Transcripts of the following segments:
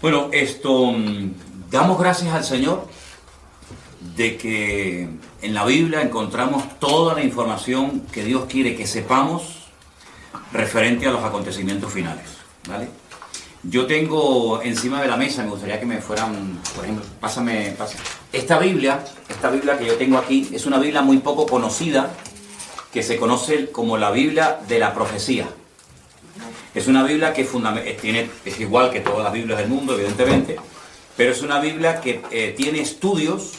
Bueno, damos gracias al Señor de que en la Biblia encontramos toda la información que Dios quiere que sepamos referente a los acontecimientos finales, ¿vale? Yo tengo encima de la mesa, me gustaría que me fueran, por ejemplo, pásame. Esta Biblia que yo tengo aquí, es una Biblia muy poco conocida, que se conoce como la Biblia de la profecía. Es una Biblia que es igual que todas las Biblias del mundo, evidentemente, pero es una Biblia que tiene estudios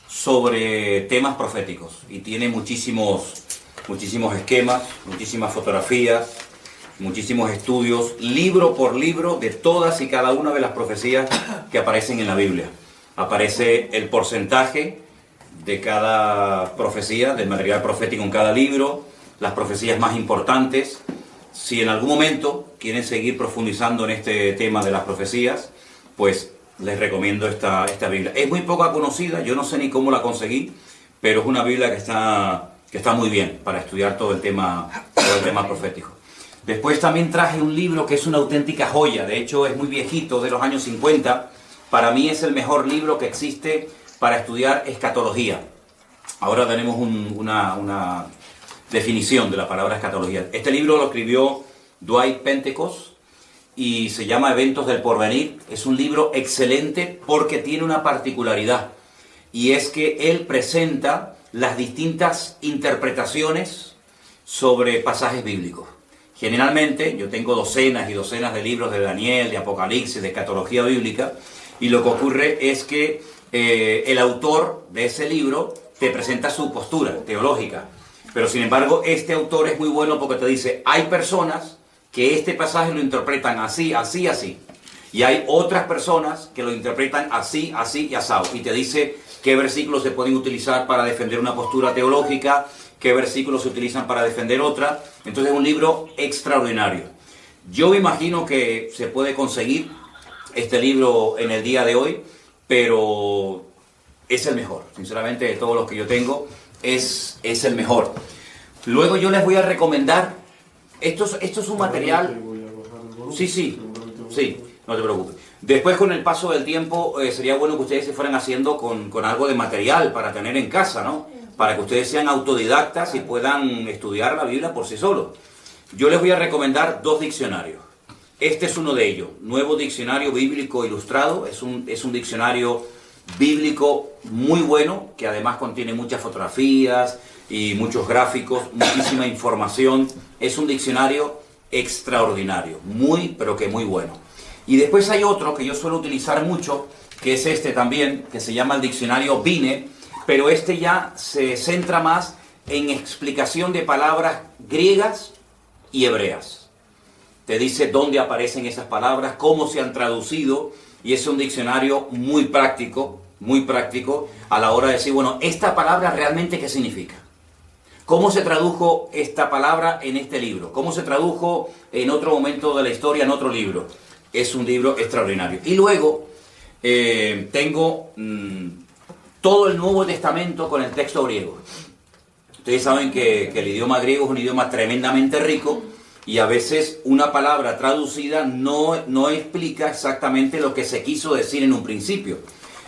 sobre temas proféticos y tiene muchísimos esquemas, muchísimas fotografías, muchísimos estudios, libro por libro, de todas y cada una de las profecías que aparecen en la Biblia. Aparece el porcentaje de cada profecía, del material profético en cada libro, las profecías más importantes. Si en algún momento quieren seguir profundizando en este tema de las profecías, pues les recomiendo esta Biblia. Es muy poco conocida, yo no sé ni cómo la conseguí, pero es una Biblia que está muy bien para estudiar todo el tema profético. Después también traje un libro que es una auténtica joya, de hecho es muy viejito, de los años 50. Para mí es el mejor libro que existe para estudiar escatología. Ahora tenemos una definición de la palabra escatología. Este libro lo escribió Dwight Pentecost y se llama Eventos del Porvenir. Es un libro excelente porque tiene una particularidad, y es que él presenta las distintas interpretaciones sobre pasajes bíblicos. Generalmente yo tengo docenas y docenas de libros de Daniel, de Apocalipsis, de escatología bíblica, y lo que ocurre es que el autor de ese libro te presenta su postura teológica. Pero sin embargo, este autor es muy bueno porque te dice, hay personas que este pasaje lo interpretan así, así, así. Y hay otras personas que lo interpretan así, así y asado. Y te dice qué versículos se pueden utilizar para defender una postura teológica, qué versículos se utilizan para defender otra. Entonces es un libro extraordinario. Yo me imagino que se puede conseguir este libro en el día de hoy, pero es el mejor. Sinceramente, de todos los que yo tengo, es el mejor. Luego yo les voy a recomendar, esto es un material, sí, no te preocupes. Después, con el paso del tiempo, sería bueno que ustedes se fueran haciendo con algo de material para tener en casa, ¿no? Para que ustedes sean autodidactas y puedan estudiar la Biblia por sí solos. Yo les voy a recomendar 2 diccionarios. Este es uno de ellos, Nuevo Diccionario Bíblico Ilustrado. Es un diccionario bíblico muy bueno, que además contiene muchas fotografías y muchos gráficos, muchísima información. Es un diccionario extraordinario, pero que muy bueno. Y después hay otro que yo suelo utilizar mucho, que es este también, que se llama el diccionario Vine, pero este ya se centra más en explicación de palabras griegas y hebreas. Te dice dónde aparecen esas palabras, cómo se han traducido, y es un diccionario muy práctico a la hora de decir, bueno, esta palabra realmente ¿qué significa? ¿Cómo se tradujo esta palabra en este libro? ¿Cómo se tradujo en otro momento de la historia en otro libro? Es un libro extraordinario. Y luego tengo todo el Nuevo Testamento con el texto griego. Ustedes saben que el idioma griego es un idioma tremendamente rico, y a veces una palabra traducida no explica exactamente lo que se quiso decir en un principio.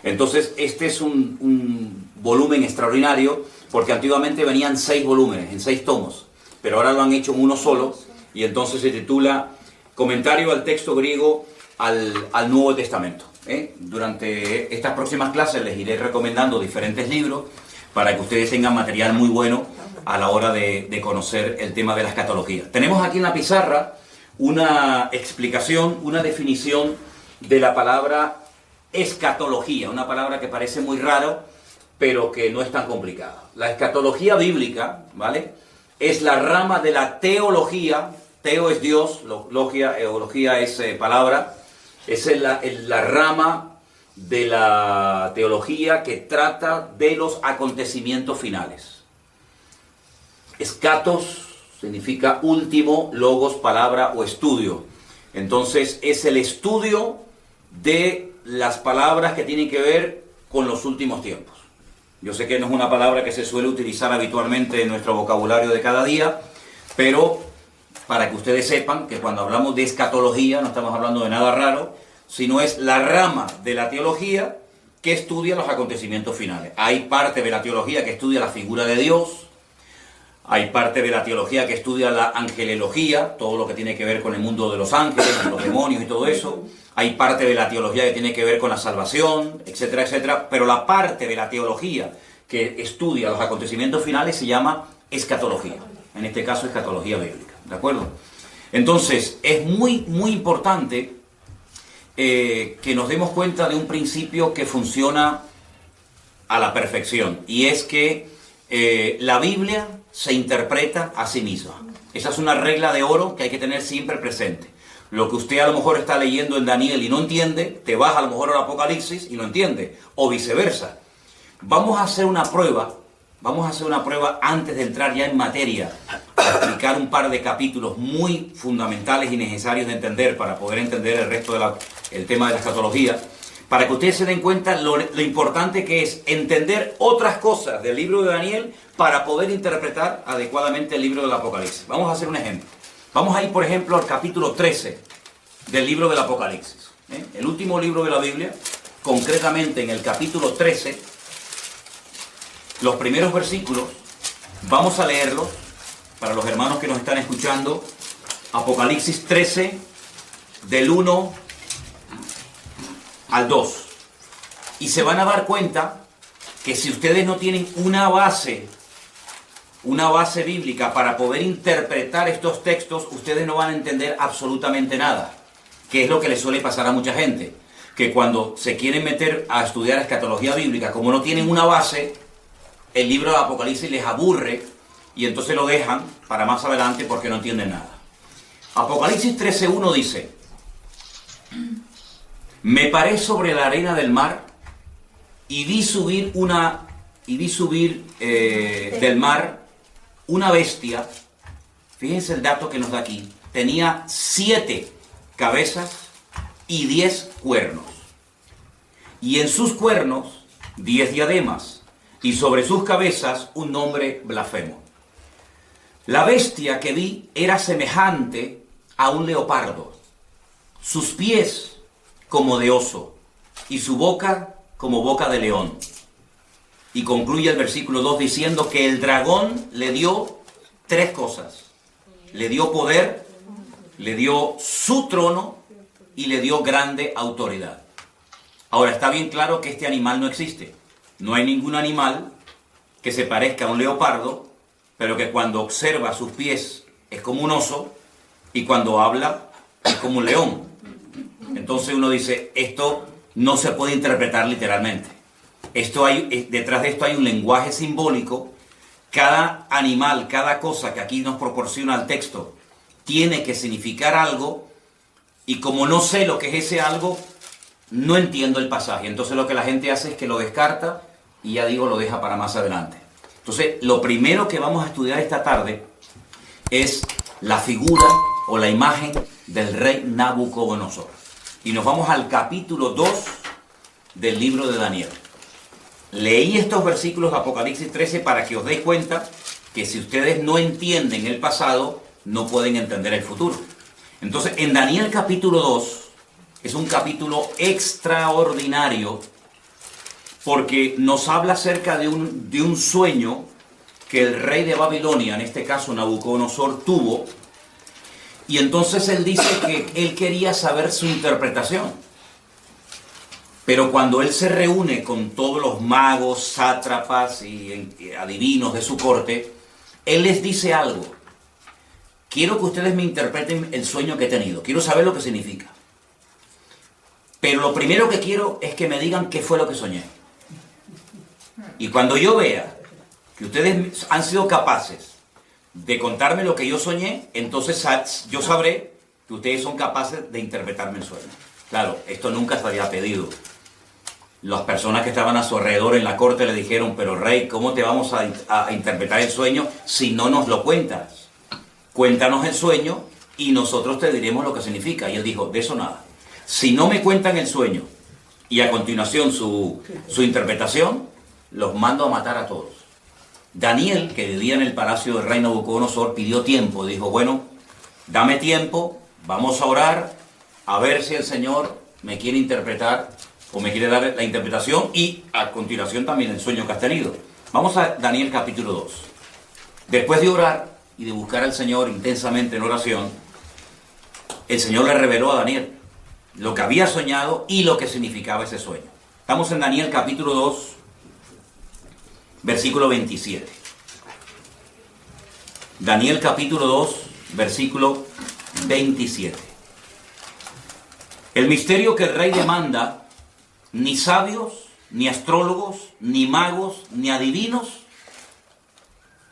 Entonces este es un volumen extraordinario, porque antiguamente venían 6 volúmenes, en 6 tomos, pero ahora lo han hecho en uno solo, y entonces se titula Comentario al texto griego al Nuevo Testamento. Durante estas próximas clases les iré recomendando diferentes libros para que ustedes tengan material muy bueno a la hora de conocer el tema de la escatología. Tenemos aquí en la pizarra una explicación, una definición de la palabra escatología, una palabra que parece muy raro, pero que no es tan complicada. La escatología bíblica, ¿vale?, es la rama de la teología. Teo es Dios, eología es palabra. Es la rama de la teología que trata de los acontecimientos finales. Escatos significa último, logos, palabra o estudio. Entonces es el estudio de las palabras que tienen que ver con los últimos tiempos. Yo sé que no es una palabra que se suele utilizar habitualmente en nuestro vocabulario de cada día, pero para que ustedes sepan que cuando hablamos de escatología no estamos hablando de nada raro, sino es la rama de la teología que estudia los acontecimientos finales. Hay parte de la teología que estudia la figura de Dios, hay parte de la teología que estudia la angelología, todo lo que tiene que ver con el mundo de los ángeles, los demonios y todo eso. Hay parte de la teología que tiene que ver con la salvación, etcétera, etcétera. Pero la parte de la teología que estudia los acontecimientos finales se llama escatología. En este caso, escatología bíblica. ¿De acuerdo? Entonces, es muy, muy importante que nos demos cuenta de un principio que funciona a la perfección. Y es que la Biblia se interpreta a sí misma. Esa es una regla de oro que hay que tener siempre presente. Lo que usted a lo mejor está leyendo en Daniel y no entiende, te vas a lo mejor al Apocalipsis y no entiende, o viceversa. Vamos a hacer una prueba antes de entrar ya en materia, para explicar un par de capítulos muy fundamentales y necesarios de entender para poder entender el resto del tema de la escatología, para que ustedes se den cuenta lo importante que es entender otras cosas del libro de Daniel para poder interpretar adecuadamente el libro del Apocalipsis. Vamos a hacer un ejemplo. Vamos a ir, por ejemplo, al capítulo 13 del libro del Apocalipsis. El último libro de la Biblia, concretamente en el capítulo 13, los primeros versículos, vamos a leerlos para los hermanos que nos están escuchando. Apocalipsis 13, del 1 al 2. Y se van a dar cuenta que si ustedes no tienen una base bíblica para poder interpretar estos textos, ustedes no van a entender absolutamente nada, que es lo que les suele pasar a mucha gente, que cuando se quieren meter a estudiar escatología bíblica, como no tienen una base, el libro de Apocalipsis les aburre y entonces lo dejan para más adelante porque no entienden nada. Apocalipsis 13:1 dice: me paré sobre la arena del mar y vi subir del mar una bestia. Fíjense el dato que nos da aquí. Tenía 7 cabezas y 10 cuernos. Y en sus cuernos 10 diademas. Y sobre sus cabezas un nombre blasfemo. La bestia que vi era semejante a un leopardo. Sus pies como de oso. Y su boca como boca de león. Y concluye el versículo 2 diciendo que el dragón le dio 3 cosas. Le dio poder, le dio su trono y le dio grande autoridad. Ahora, está bien claro que este animal no existe. No hay ningún animal que se parezca a un leopardo, pero que cuando observa sus pies es como un oso y cuando habla es como un león. Entonces uno dice, esto no se puede interpretar literalmente. Detrás de esto hay un lenguaje simbólico. Cada animal, cada cosa que aquí nos proporciona el texto, tiene que significar algo, y como no sé lo que es ese algo, no entiendo el pasaje. Entonces lo que la gente hace es que lo descarta y ya digo, lo deja para más adelante. Entonces, lo primero que vamos a estudiar esta tarde es la figura o la imagen del rey Nabucodonosor. Y nos vamos al capítulo 2 del libro de Daniel. Leí estos versículos de Apocalipsis 13 para que os deis cuenta que si ustedes no entienden el pasado, no pueden entender el futuro. Entonces, en Daniel capítulo 2, es un capítulo extraordinario porque nos habla acerca de un sueño que el rey de Babilonia, en este caso Nabucodonosor, tuvo. Y entonces él dice que él quería saber su interpretación. Pero cuando él se reúne con todos los magos, sátrapas y adivinos de su corte, él les dice algo. Quiero que ustedes me interpreten el sueño que he tenido. Quiero saber lo que significa. Pero lo primero que quiero es que me digan qué fue lo que soñé. Y cuando yo vea que ustedes han sido capaces de contarme lo que yo soñé, entonces yo sabré que ustedes son capaces de interpretarme el sueño. Claro, esto nunca se había pedido. Las personas que estaban a su alrededor en la corte le dijeron, pero rey, ¿cómo te vamos a interpretar el sueño si no nos lo cuentas? Cuéntanos el sueño y nosotros te diremos lo que significa. Y él dijo, de eso nada. Si no me cuentan el sueño y a continuación su interpretación, los mando a matar a todos. Daniel, que vivía en el palacio del rey Nabucodonosor, pidió tiempo. Dijo, bueno, dame tiempo, vamos a orar, a ver si el Señor me quiere interpretar o me quiere dar la interpretación y a continuación también el sueño que has tenido. Vamos a Daniel capítulo 2. Después de orar y de buscar al Señor intensamente en oración, el Señor le reveló a Daniel lo que había soñado y lo que significaba ese sueño. Estamos en Daniel capítulo 2, versículo 27. Daniel capítulo 2, versículo 27. El misterio que el rey demanda, ni sabios, ni astrólogos, ni magos, ni adivinos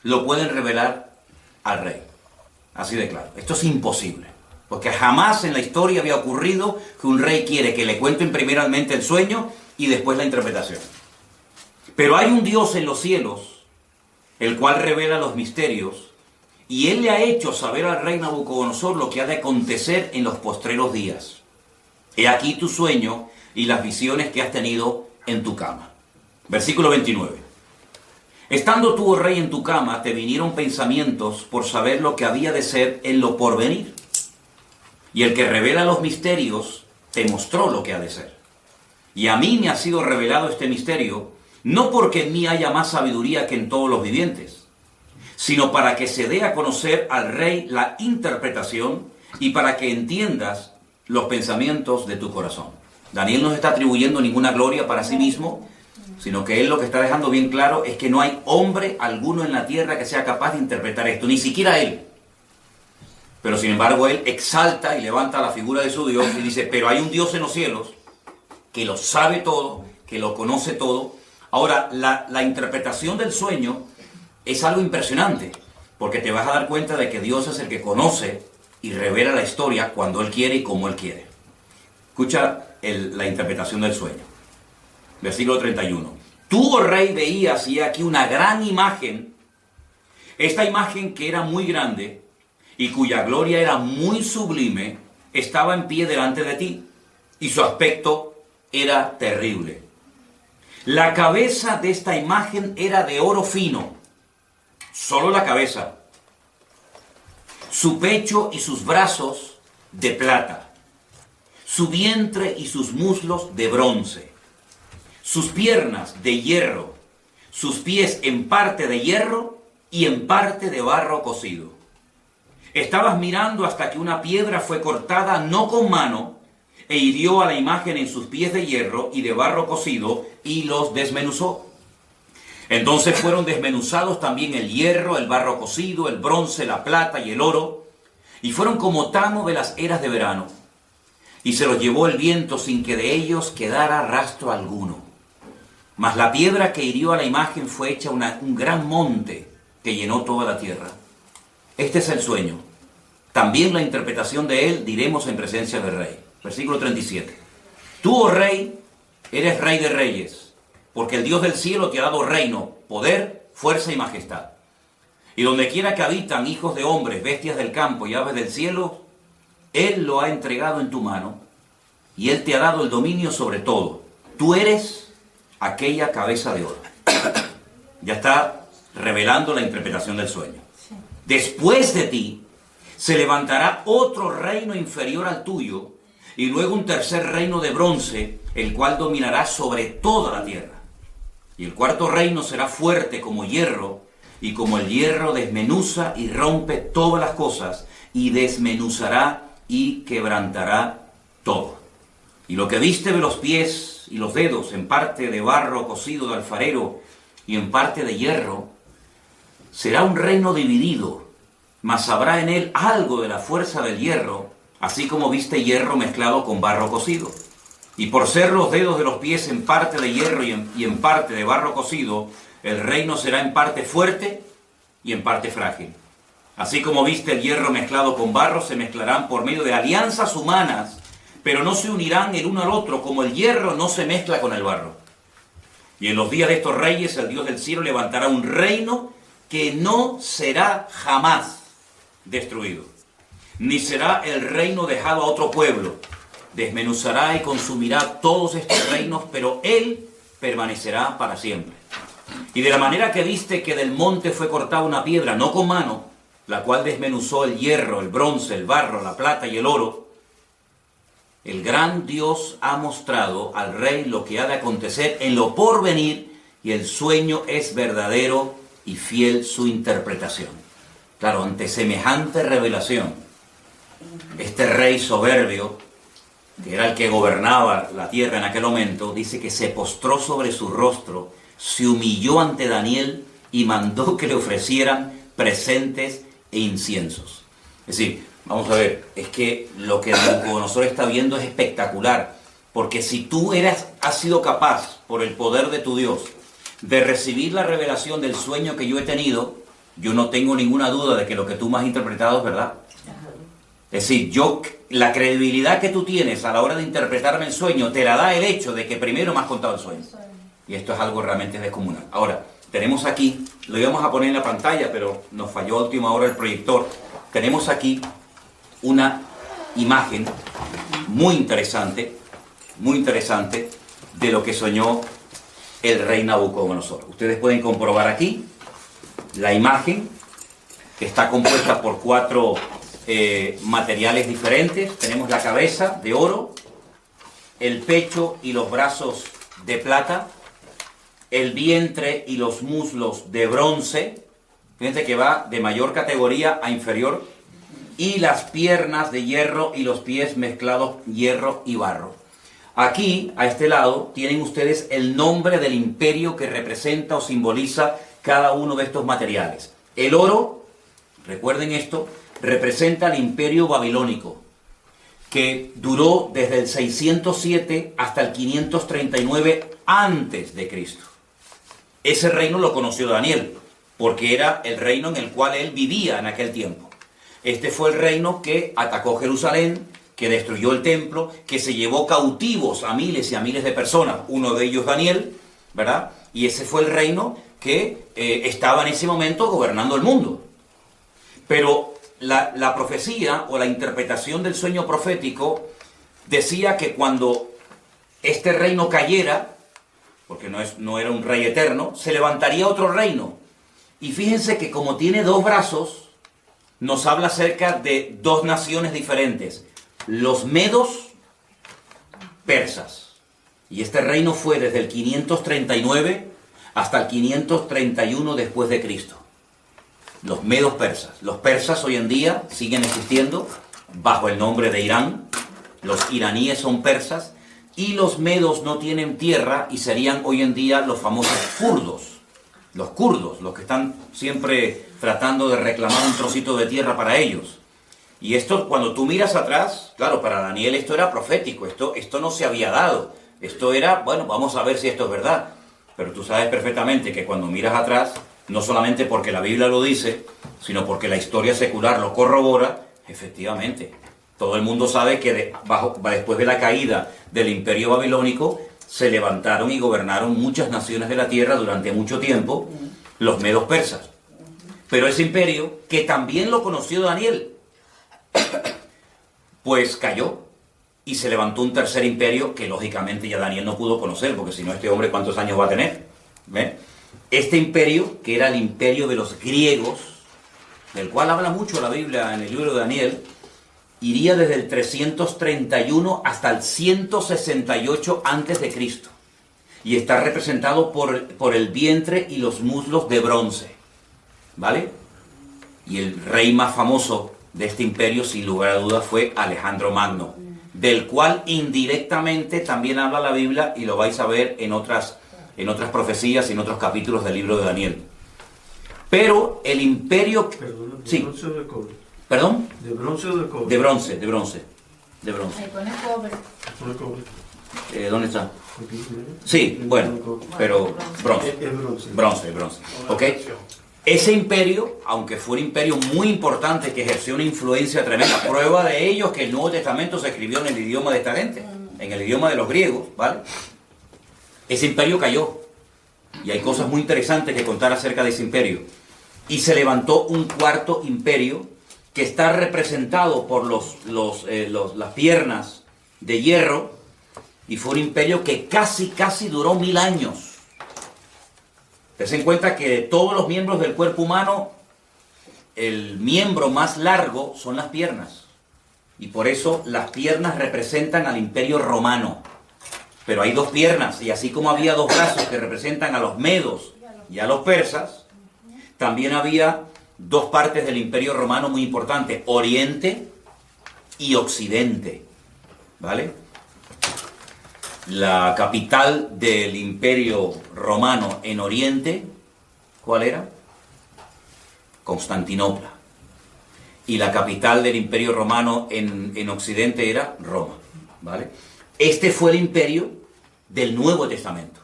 lo pueden revelar al rey. Así de claro. Esto es imposible. Porque jamás en la historia había ocurrido que un rey quiere que le cuenten primeramente el sueño y después la interpretación. Pero hay un Dios en los cielos, el cual revela los misterios, y él le ha hecho saber al rey Nabucodonosor lo que ha de acontecer en los postreros días. He aquí tu sueño y las visiones que has tenido en tu cama. Versículo 29. Estando tú, oh rey, en tu cama, te vinieron pensamientos por saber lo que había de ser en lo porvenir. Y el que revela los misterios te mostró lo que ha de ser. Y a mí me ha sido revelado este misterio, no porque en mí haya más sabiduría que en todos los vivientes, sino para que se dé a conocer al rey la interpretación y para que entiendas los pensamientos de tu corazón. Daniel no está atribuyendo ninguna gloria para sí mismo, sino que él lo que está dejando bien claro es que no hay hombre alguno en la tierra que sea capaz de interpretar esto, ni siquiera él. Pero sin embargo él exalta y levanta la figura de su Dios y dice, pero hay un Dios en los cielos que lo sabe todo, que lo conoce todo. Ahora, la interpretación del sueño es algo impresionante, porque te vas a dar cuenta de que Dios es el que conoce y revela la historia cuando Él quiere y como Él quiere. Escucha la interpretación del sueño. Versículo 31. Tú, oh rey, veías y aquí una gran imagen, esta imagen que era muy grande y cuya gloria era muy sublime, estaba en pie delante de ti, y su aspecto era terrible. La cabeza de esta imagen era de oro fino, solo la cabeza, su pecho y sus brazos de plata, su vientre y sus muslos de bronce, sus piernas de hierro, sus pies en parte de hierro y en parte de barro cocido. Estabas mirando hasta que una piedra fue cortada no con mano e hirió a la imagen en sus pies de hierro y de barro cocido y los desmenuzó. Entonces fueron desmenuzados también el hierro, el barro cocido, el bronce, la plata y el oro, y fueron como tamo de las eras de verano. Y se los llevó el viento sin que de ellos quedara rastro alguno. Mas la piedra que hirió a la imagen fue hecha un gran monte que llenó toda la tierra. Este es el sueño. También la interpretación de él diremos en presencia del rey. Versículo 37. Tú, oh rey, eres rey de reyes, porque el Dios del cielo te ha dado reino, poder, fuerza y majestad. Y donde quiera que habitan hijos de hombres, bestias del campo y aves del cielo, Él lo ha entregado en tu mano, y Él te ha dado el dominio sobre todo. Tú eres aquella cabeza de oro. Ya está revelando la interpretación del sueño. Después de ti se levantará otro reino inferior al tuyo, y luego un tercer reino de bronce, el cual dominará sobre toda la tierra. Y el cuarto reino será fuerte como hierro, y como el hierro desmenuza y rompe todas las cosas, y desmenuzará y quebrantará todo. Y lo que viste de los pies y los dedos, en parte de barro cocido de alfarero y en parte de hierro, será un reino dividido, mas habrá en él algo de la fuerza del hierro, así como viste hierro mezclado con barro cocido. Y por ser los dedos de los pies en parte de hierro y en parte de barro cocido, el reino será en parte fuerte y en parte frágil. Así como viste el hierro mezclado con barro, se mezclarán por medio de alianzas humanas, pero no se unirán el uno al otro, como el hierro no se mezcla con el barro. Y en los días de estos reyes, el Dios del cielo levantará un reino que no será jamás destruido, ni será el reino dejado a otro pueblo. Desmenuzará y consumirá todos estos reinos, pero Él permanecerá para siempre. Y de la manera que viste que del monte fue cortada una piedra, no con mano, la cual desmenuzó el hierro, el bronce, el barro, la plata y el oro, El gran Dios ha mostrado al rey lo que ha de acontecer en lo porvenir, y el sueño es verdadero y fiel su interpretación. Claro, ante semejante revelación, este rey soberbio, que era el que gobernaba la tierra en aquel momento, dice que se postró sobre su rostro, se humilló ante Daniel y mandó que le ofrecieran presentes e inciensos. Es decir, vamos a ver, es que lo que Nabucodonosor está viendo es espectacular, porque si tú has sido capaz, por el poder de tu Dios, de recibir la revelación del sueño que yo he tenido, yo no tengo ninguna duda de que lo que tú me has interpretado es verdad. Es decir, la credibilidad que tú tienes a la hora de interpretarme el sueño te la da el hecho de que primero me has contado el sueño. Y esto es algo realmente descomunal. Ahora, tenemos aquí, lo íbamos a poner en la pantalla, pero nos falló a última hora el proyector. Tenemos aquí una imagen muy interesante de lo que soñó el rey Nabucodonosor. Ustedes pueden comprobar aquí la imagen, que está compuesta por 4 materiales diferentes. Tenemos la cabeza de oro, el pecho y los brazos de plata, el vientre y los muslos de bronce, fíjense que va de mayor categoría a inferior, y las piernas de hierro y los pies mezclados hierro y barro. Aquí, a este lado, tienen ustedes el nombre del imperio que representa o simboliza cada uno de estos materiales. El oro, recuerden esto, representa el imperio babilónico, que duró desde el 607 hasta el 539 antes de Cristo. Ese reino lo conoció Daniel, porque era el reino en el cual él vivía en aquel tiempo. Este fue el reino que atacó Jerusalén, que destruyó el templo, que se llevó cautivos a miles y a miles de personas, uno de ellos Daniel, ¿verdad? Y ese fue el reino que estaba en ese momento gobernando el mundo. Pero la profecía o la interpretación del sueño profético decía que cuando este reino cayera, porque no era un rey eterno, se levantaría otro reino. Y fíjense que como tiene 2 brazos, nos habla acerca de 2 naciones diferentes. Los medos persas. Y este reino fue desde el 539 hasta el 531 después de Cristo. Los medos persas. Los persas hoy en día siguen existiendo bajo el nombre de Irán. Los iraníes son persas. Y los medos no tienen tierra y serían hoy en día los famosos kurdos. Los kurdos, los que están siempre tratando de reclamar un trocito de tierra para ellos. Y esto, cuando tú miras atrás, claro, para Daniel esto era profético, esto no se había dado. Esto era, bueno, vamos a ver si esto es verdad. Pero tú sabes perfectamente que cuando miras atrás, no solamente porque la Biblia lo dice, sino porque la historia secular lo corrobora, efectivamente. Todo el mundo sabe que después de la caída del imperio babilónico, se levantaron y gobernaron muchas naciones de la tierra durante mucho tiempo, los medos persas. Pero ese imperio, que también lo conoció Daniel, pues cayó y se levantó un tercer imperio que lógicamente ya Daniel no pudo conocer, porque si no, este hombre ¿cuántos años va a tener? ¿Ve? Este imperio, que era el imperio de los griegos, del cual habla mucho la Biblia en el libro de Daniel, iría desde el 331 hasta el 168 antes de Cristo, y está representado por el vientre y los muslos de bronce, ¿vale? Y el rey más famoso de este imperio, sin lugar a dudas, fue Alejandro Magno, del cual indirectamente también habla la Biblia, y lo vais a ver en otras profecías y en otros capítulos del libro de Daniel. Pero el imperio... Perdón, ¿de sí. bronce o de cobre? ¿Perdón? ¿De bronce o de cobre? De bronce. Ahí pone cobre. ¿De cobre? ¿Dónde está? Aquí, mira. Sí, bueno, pero bronce. Es bronce. Bronce. ¿Ok? Ese imperio, aunque fue un imperio muy importante que ejerció una influencia tremenda, prueba de ello es que el Nuevo Testamento se escribió en el idioma de esta gente, en el idioma de los griegos, ¿vale? Ese imperio cayó, y hay cosas muy interesantes que contar acerca de ese imperio. Y se levantó un cuarto imperio que está representado por las piernas de hierro, y fue un imperio que casi duró 1000 años. Ten en cuenta que de todos los miembros del cuerpo humano, el miembro más largo son las piernas. Y por eso las piernas representan al Imperio Romano. Pero hay dos piernas, y así como había dos brazos que representan a los medos y a los persas, también había dos partes del Imperio Romano muy importantes, Oriente y Occidente, ¿vale? La capital del Imperio Romano en Oriente, ¿cuál era? Constantinopla. Y la capital del Imperio Romano en Occidente era Roma, ¿vale? Este fue el imperio del Nuevo Testamento.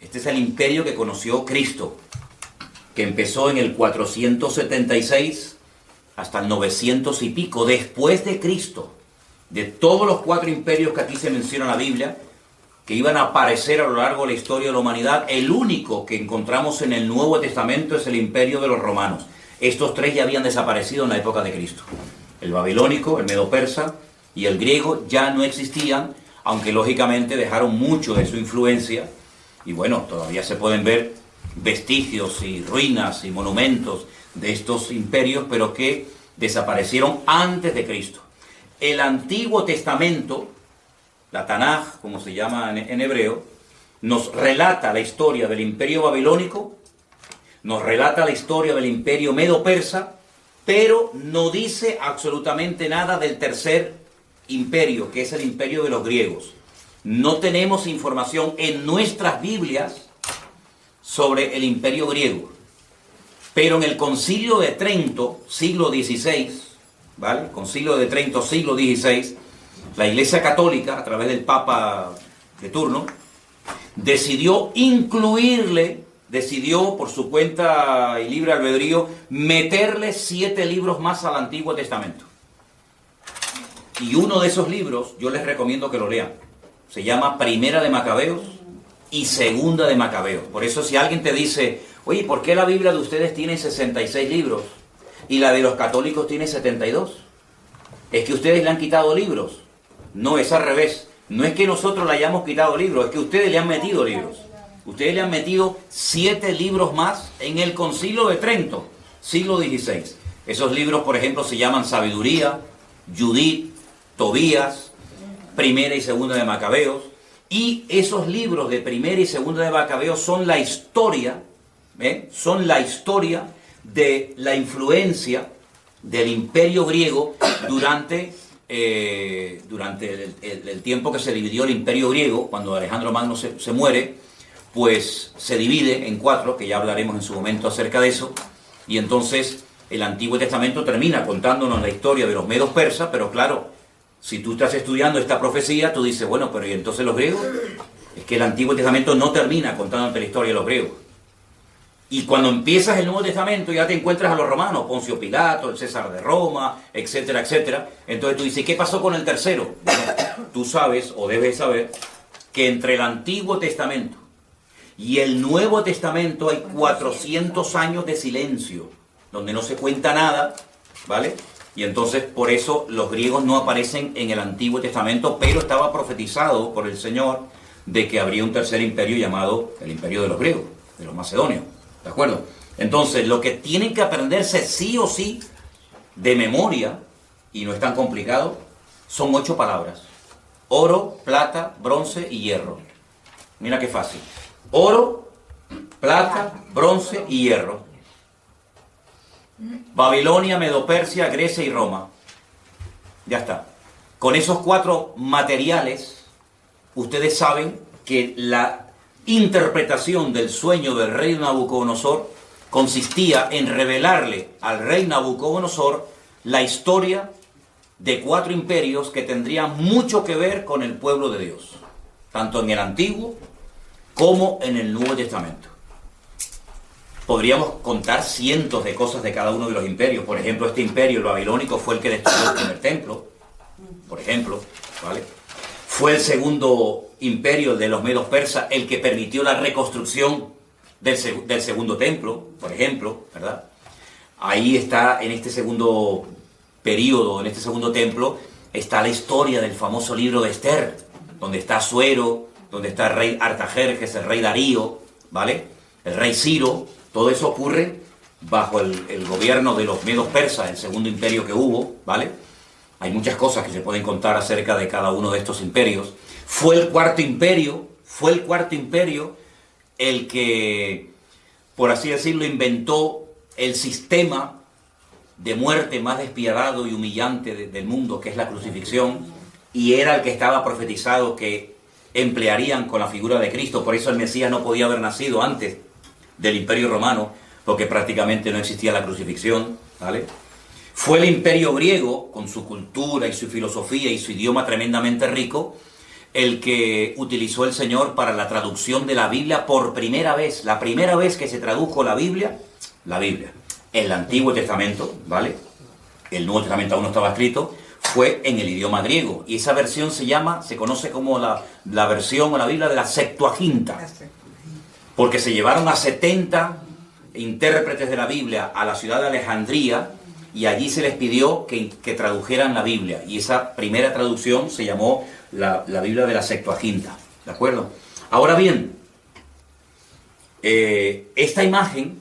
Este es el imperio que conoció Cristo, que empezó en el 476 hasta el 900 y pico, después de Cristo. De todos los 4 imperios que aquí se menciona en la Biblia, que iban a aparecer a lo largo de la historia de la humanidad, el único que encontramos en el Nuevo Testamento es el imperio de los romanos. Estos 3 ya habían desaparecido en la época de Cristo. El babilónico, el medo-persa y el griego ya no existían, aunque lógicamente dejaron mucho de su influencia. Y bueno, todavía se pueden ver vestigios y ruinas y monumentos de estos imperios, pero que desaparecieron antes de Cristo. El Antiguo Testamento, la Tanaj, como se llama en hebreo, nos relata la historia del imperio babilónico, nos relata la historia del imperio medo-persa, pero no dice absolutamente nada del tercer imperio, que es el imperio de los griegos. No tenemos información en nuestras Biblias sobre el imperio griego. Pero en el Concilio de Trento, siglo XVI, ¿vale? Concilio de Trento, siglo XVI, la Iglesia Católica, a través del Papa de turno, decidió por su cuenta y libre albedrío, meterle 7 libros más al Antiguo Testamento. Y uno de esos libros, yo les recomiendo que lo lean. Se llama Primera de Macabeos y Segunda de Macabeos. Por eso si alguien te dice, oye, ¿por qué la Biblia de ustedes tiene 66 libros y la de los católicos tiene 72? ¿Es que ustedes le han quitado libros? No, es al revés. No es que nosotros le hayamos quitado libros, es que ustedes le han metido libros. Ustedes le han metido 7 libros más en el Concilio de Trento, siglo XVI. Esos libros, por ejemplo, se llaman Sabiduría, Judith, Tobías, Primera y Segunda de Macabeos. Y esos libros de Primera y Segunda de Macabeos son la historia, son la historia de la influencia del Imperio griego durante el tiempo que se dividió el Imperio griego. Cuando Alejandro Magno se muere, pues se divide en 4, que ya hablaremos en su momento acerca de eso, y entonces el Antiguo Testamento termina contándonos la historia de los medos persas, pero claro, si tú estás estudiando esta profecía, tú dices, bueno, pero ¿y entonces los griegos? Es que el Antiguo Testamento no termina contándote la historia de los griegos. Y cuando empiezas el Nuevo Testamento ya te encuentras a los romanos, Poncio Pilato, el César de Roma, etcétera, etcétera. Entonces tú dices, ¿qué pasó con el tercero? Bueno, tú sabes, o debes saber, que entre el Antiguo Testamento y el Nuevo Testamento hay 400 años de silencio, donde no se cuenta nada, ¿vale? Y entonces por eso los griegos no aparecen en el Antiguo Testamento, pero estaba profetizado por el Señor de que habría un tercer imperio llamado el imperio de los griegos, de los macedonios, ¿de acuerdo? Entonces lo que tienen que aprenderse sí o sí de memoria, y no es tan complicado, son 8 palabras: oro, plata, bronce y hierro. Mira qué fácil. Oro, plata, bronce y hierro. Babilonia, Medo-Persia, Grecia y Roma. Ya está. Con esos 4 materiales, ustedes saben que la interpretación del sueño del rey Nabucodonosor consistía en revelarle al rey Nabucodonosor la historia de 4 imperios que tendrían mucho que ver con el pueblo de Dios, tanto en el Antiguo como en el Nuevo Testamento. Podríamos contar cientos de cosas de cada uno de los imperios. Por ejemplo, este imperio, el babilónico, fue el que destruyó el primer templo, por ejemplo, ¿vale? Fue el segundo imperio, el de los medos persas, el que permitió la reconstrucción del segundo templo, por ejemplo, ¿verdad? Ahí está, en este segundo periodo, en este segundo templo, está la historia del famoso libro de Esther, donde está Asuero, donde está el rey Artajerjes, el rey Darío, ¿vale? El rey Ciro. Todo eso ocurre bajo el gobierno de los medos persas, el segundo imperio que hubo, ¿vale? Hay muchas cosas que se pueden contar acerca de cada uno de estos imperios. Fue el cuarto imperio el que, por así decirlo, inventó el sistema de muerte más despiadado y humillante del mundo, que es la crucifixión, y era el que estaba profetizado que emplearían con la figura de Cristo. Por eso el Mesías no podía haber nacido antes del Imperio Romano, porque prácticamente no existía la crucifixión, ¿vale? Fue el Imperio griego, con su cultura y su filosofía y su idioma tremendamente rico, el que utilizó el Señor para la traducción de la Biblia por primera vez. La primera vez que se tradujo la Biblia, el Antiguo Testamento, ¿vale? El Nuevo Testamento aún no estaba escrito, fue en el idioma griego. Y esa versión se conoce como la versión o la Biblia de la Septuaginta. Porque se llevaron a 70 intérpretes de la Biblia a la ciudad de Alejandría y allí se les pidió que tradujeran la Biblia. Y esa primera traducción se llamó la Biblia de la Septuaginta. ¿De acuerdo? Ahora bien, esta imagen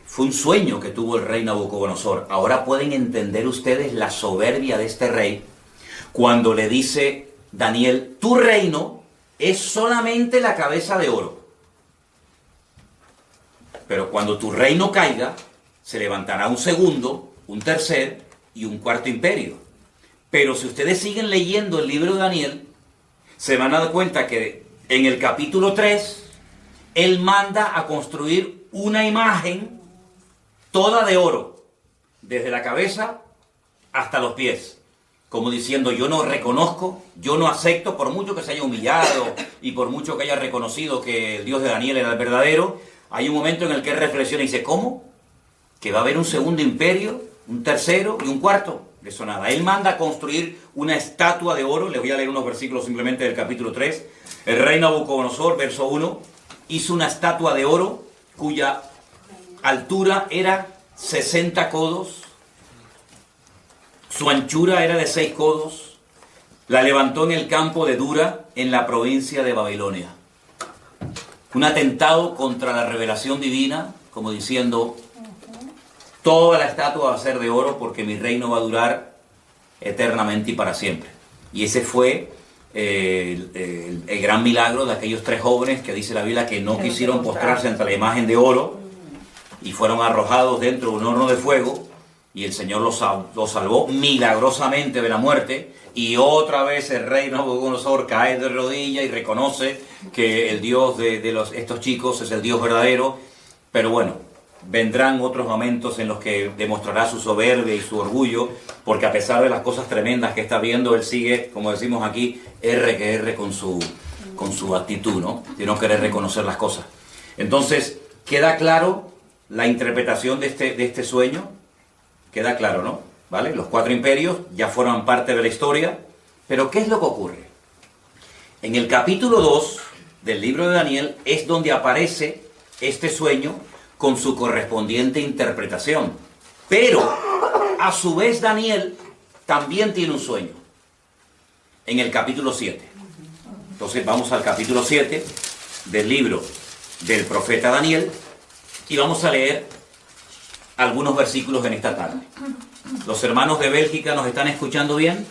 fue un sueño que tuvo el rey Nabucodonosor. Ahora pueden entender ustedes la soberbia de este rey cuando le dice Daniel: tu reino es solamente la cabeza de oro. Pero cuando tu reino caiga, se levantará un segundo, un tercer y un cuarto imperio. Pero si ustedes siguen leyendo el libro de Daniel, se van a dar cuenta que en el capítulo 3, él manda a construir una imagen toda de oro, desde la cabeza hasta los pies, como diciendo: yo no reconozco, yo no acepto, por mucho que se haya humillado y por mucho que haya reconocido que el Dios de Daniel era el verdadero. Hay un momento en el que él reflexiona y dice: ¿cómo? ¿Que va a haber un segundo imperio, un tercero y un cuarto? De eso nada. Él manda a construir una estatua de oro. Les voy a leer unos versículos simplemente del capítulo 3. El rey Nabucodonosor, verso 1, hizo una estatua de oro cuya altura era 60 codos, su anchura era de 6 codos, la levantó en el campo de Dura, en la provincia de Babilonia. Un atentado contra la revelación divina, como diciendo: toda la estatua va a ser de oro porque mi reino va a durar eternamente y para siempre. Y ese fue el gran milagro de aquellos 3 jóvenes que dice la Biblia que no quisieron postrarse ante la imagen de oro y fueron arrojados dentro de un horno de fuego, y el Señor los salvó milagrosamente de la muerte. Y otra vez el rey Nabucodonosor cae de rodillas y reconoce que el Dios de estos chicos es el Dios verdadero. Pero bueno, vendrán otros momentos en los que demostrará su soberbia y su orgullo, porque a pesar de las cosas tremendas que está viendo, él sigue, como decimos aquí, R con su actitud, ¿no? De no querer reconocer las cosas. Entonces, queda claro la interpretación de este sueño, queda claro, ¿no? ¿Vale? Los 4 imperios ya forman parte de la historia, pero ¿qué es lo que ocurre? En el capítulo 2 del libro de Daniel es donde aparece este sueño con su correspondiente interpretación. Pero, a su vez, Daniel también tiene un sueño, en el capítulo 7. Entonces vamos al capítulo 7 del libro del profeta Daniel y vamos a leer algunos versículos en esta tarde. ¿Los hermanos de Bélgica nos están escuchando bien?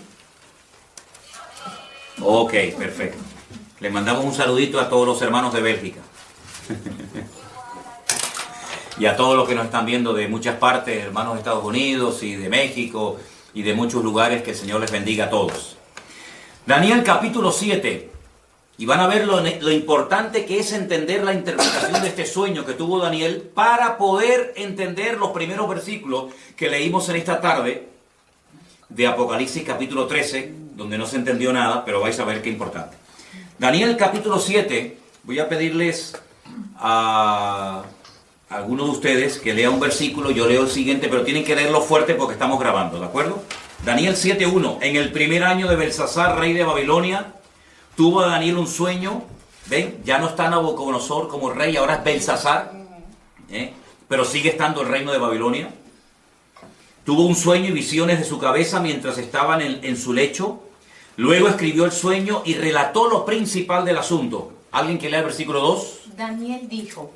Ok, perfecto. Les mandamos un saludito a todos los hermanos de Bélgica. Y a todos los que nos están viendo de muchas partes, hermanos de Estados Unidos y de México y de muchos lugares. Que el Señor les bendiga a todos. Daniel capítulo 7. Y van a ver lo importante que es entender la interpretación de este sueño que tuvo Daniel para poder entender los primeros versículos que leímos en esta tarde de Apocalipsis capítulo 13, donde no se entendió nada, pero vais a ver qué importante. Daniel capítulo 7, voy a pedirles a algunos de ustedes que lea un versículo, yo leo el siguiente, pero tienen que leerlo fuerte porque estamos grabando, ¿de acuerdo? Daniel 7:1. En el primer año de Belsasar, rey de Babilonia, tuvo Daniel un sueño. ¿Ven? Ya no está Nabucodonosor como rey, ahora es Belsasar, pero sigue estando el reino de Babilonia. Tuvo un sueño y visiones de su cabeza mientras estaban en su lecho. Luego escribió el sueño y relató lo principal del asunto. ¿Alguien que lea el versículo 2? Daniel dijo: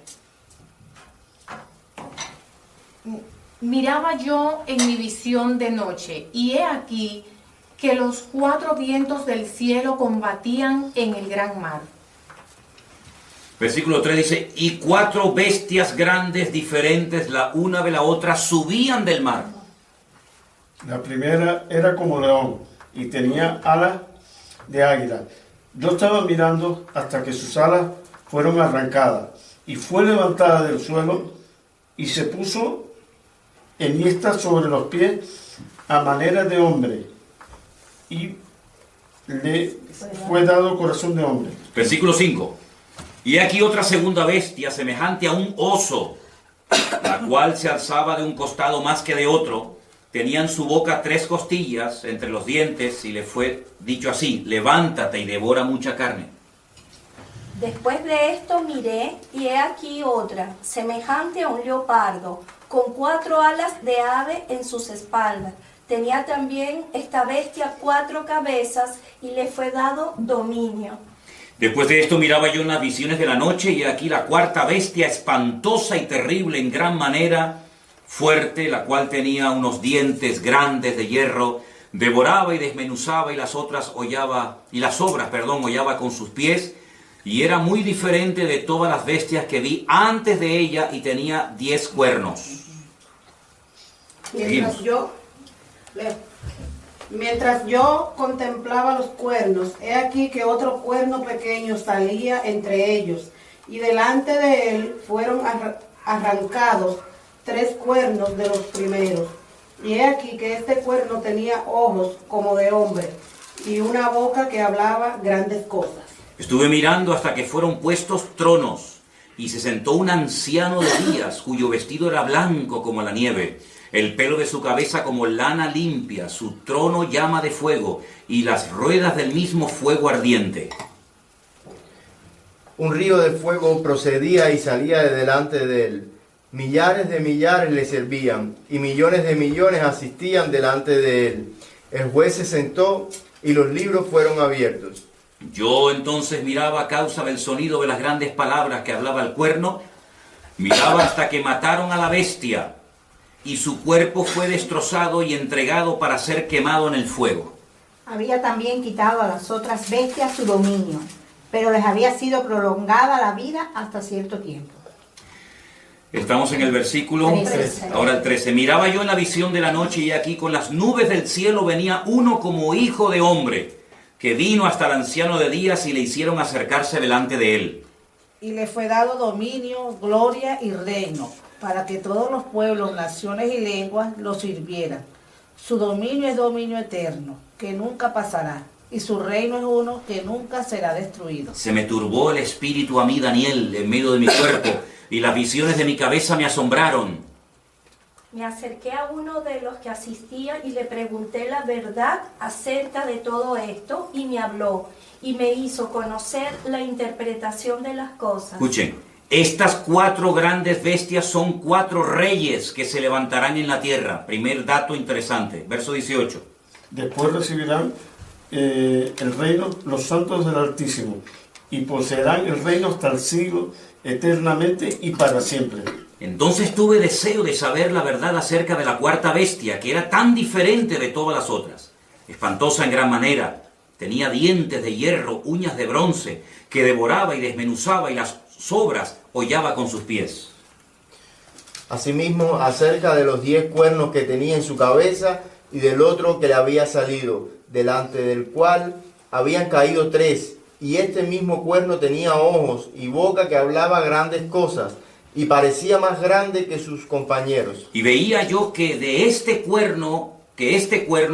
miraba yo en mi visión de noche, y he aquí que los 4 vientos del cielo combatían en el gran mar. Versículo 3 dice, y 4 bestias grandes diferentes, la una de la otra, subían del mar. La primera era como león y tenía alas de águila. Yo estaba mirando hasta que sus alas fueron arrancadas y fue levantada del suelo y se puso enhiesta sobre los pies a manera de hombre y le fue dado corazón de hombre. Versículo 5. Y aquí otra segunda bestia, semejante a un oso, la cual se alzaba de un costado más que de otro. Tenía en su boca 3 costillas entre los dientes, y le fue dicho así, levántate y devora mucha carne. Después de esto miré, y he aquí otra, semejante a un leopardo, con 4 alas de ave en sus espaldas. Tenía también esta bestia 4 cabezas, y le fue dado dominio. Después de esto miraba yo en las visiones de la noche, y aquí la 4ª bestia, espantosa y terrible en gran manera, fuerte, la cual tenía unos dientes grandes de hierro, devoraba y desmenuzaba, y las obras hollaba con sus pies, y era muy diferente de todas las bestias que vi antes de ella, y tenía 10 cuernos. Mientras yo contemplaba los cuernos, he aquí que otro cuerno pequeño salía entre ellos, y delante de él fueron arrancados 3 cuernos de los primeros. Y he aquí que este cuerno tenía ojos como de hombre, y una boca que hablaba grandes cosas. Estuve mirando hasta que fueron puestos tronos, y se sentó un anciano de días, cuyo vestido era blanco como la nieve, el pelo de su cabeza como lana limpia, su trono llama de fuego, y las ruedas del mismo fuego ardiente. Un río de fuego procedía y salía de delante de él. Millares de millares le servían, y millones de millones asistían delante de él. El juez se sentó, y los libros fueron abiertos. Yo entonces miraba a causa del sonido de las grandes palabras que hablaba el cuerno, miraba hasta que mataron a la bestia, y su cuerpo fue destrozado y entregado para ser quemado en el fuego. Había también quitado a las otras bestias su dominio, pero les había sido prolongada la vida hasta cierto tiempo. Estamos en el versículo 13. Ahora el 13. Miraba yo en la visión de la noche, y aquí con las nubes del cielo venía uno como hijo de hombre, que vino hasta el anciano de días, y le hicieron acercarse delante de él. Y le fue dado dominio, gloria y reino, para que todos los pueblos, naciones y lenguas lo sirvieran. Su dominio es dominio eterno, que nunca pasará, y su reino es uno que nunca será destruido. Se me turbó el espíritu a mí, Daniel, en medio de mi cuerpo, y las visiones de mi cabeza me asombraron. Me acerqué a uno de los que asistía y le pregunté la verdad acerca de todo esto, y me habló y me hizo conocer la interpretación de las cosas. Escuchen, estas 4 grandes bestias son 4 reyes que se levantarán en la tierra. Primer dato interesante, verso 18. Después recibirán el reino los santos del Altísimo, y poseerán el reino hasta el siglo, eternamente y para siempre. Entonces tuve deseo de saber la verdad acerca de la 4ª bestia, que era tan diferente de todas las otras. Espantosa en gran manera, tenía dientes de hierro, uñas de bronce, que devoraba y desmenuzaba, y las sobras hollaba con sus pies. Asimismo, acerca de los 10 cuernos que tenía en su cabeza, y del otro que le había salido, delante del cual habían caído 3, y este mismo cuerno tenía ojos y boca que hablaba grandes cosas, y parecía más grande que sus compañeros. Y veía yo que este cuerno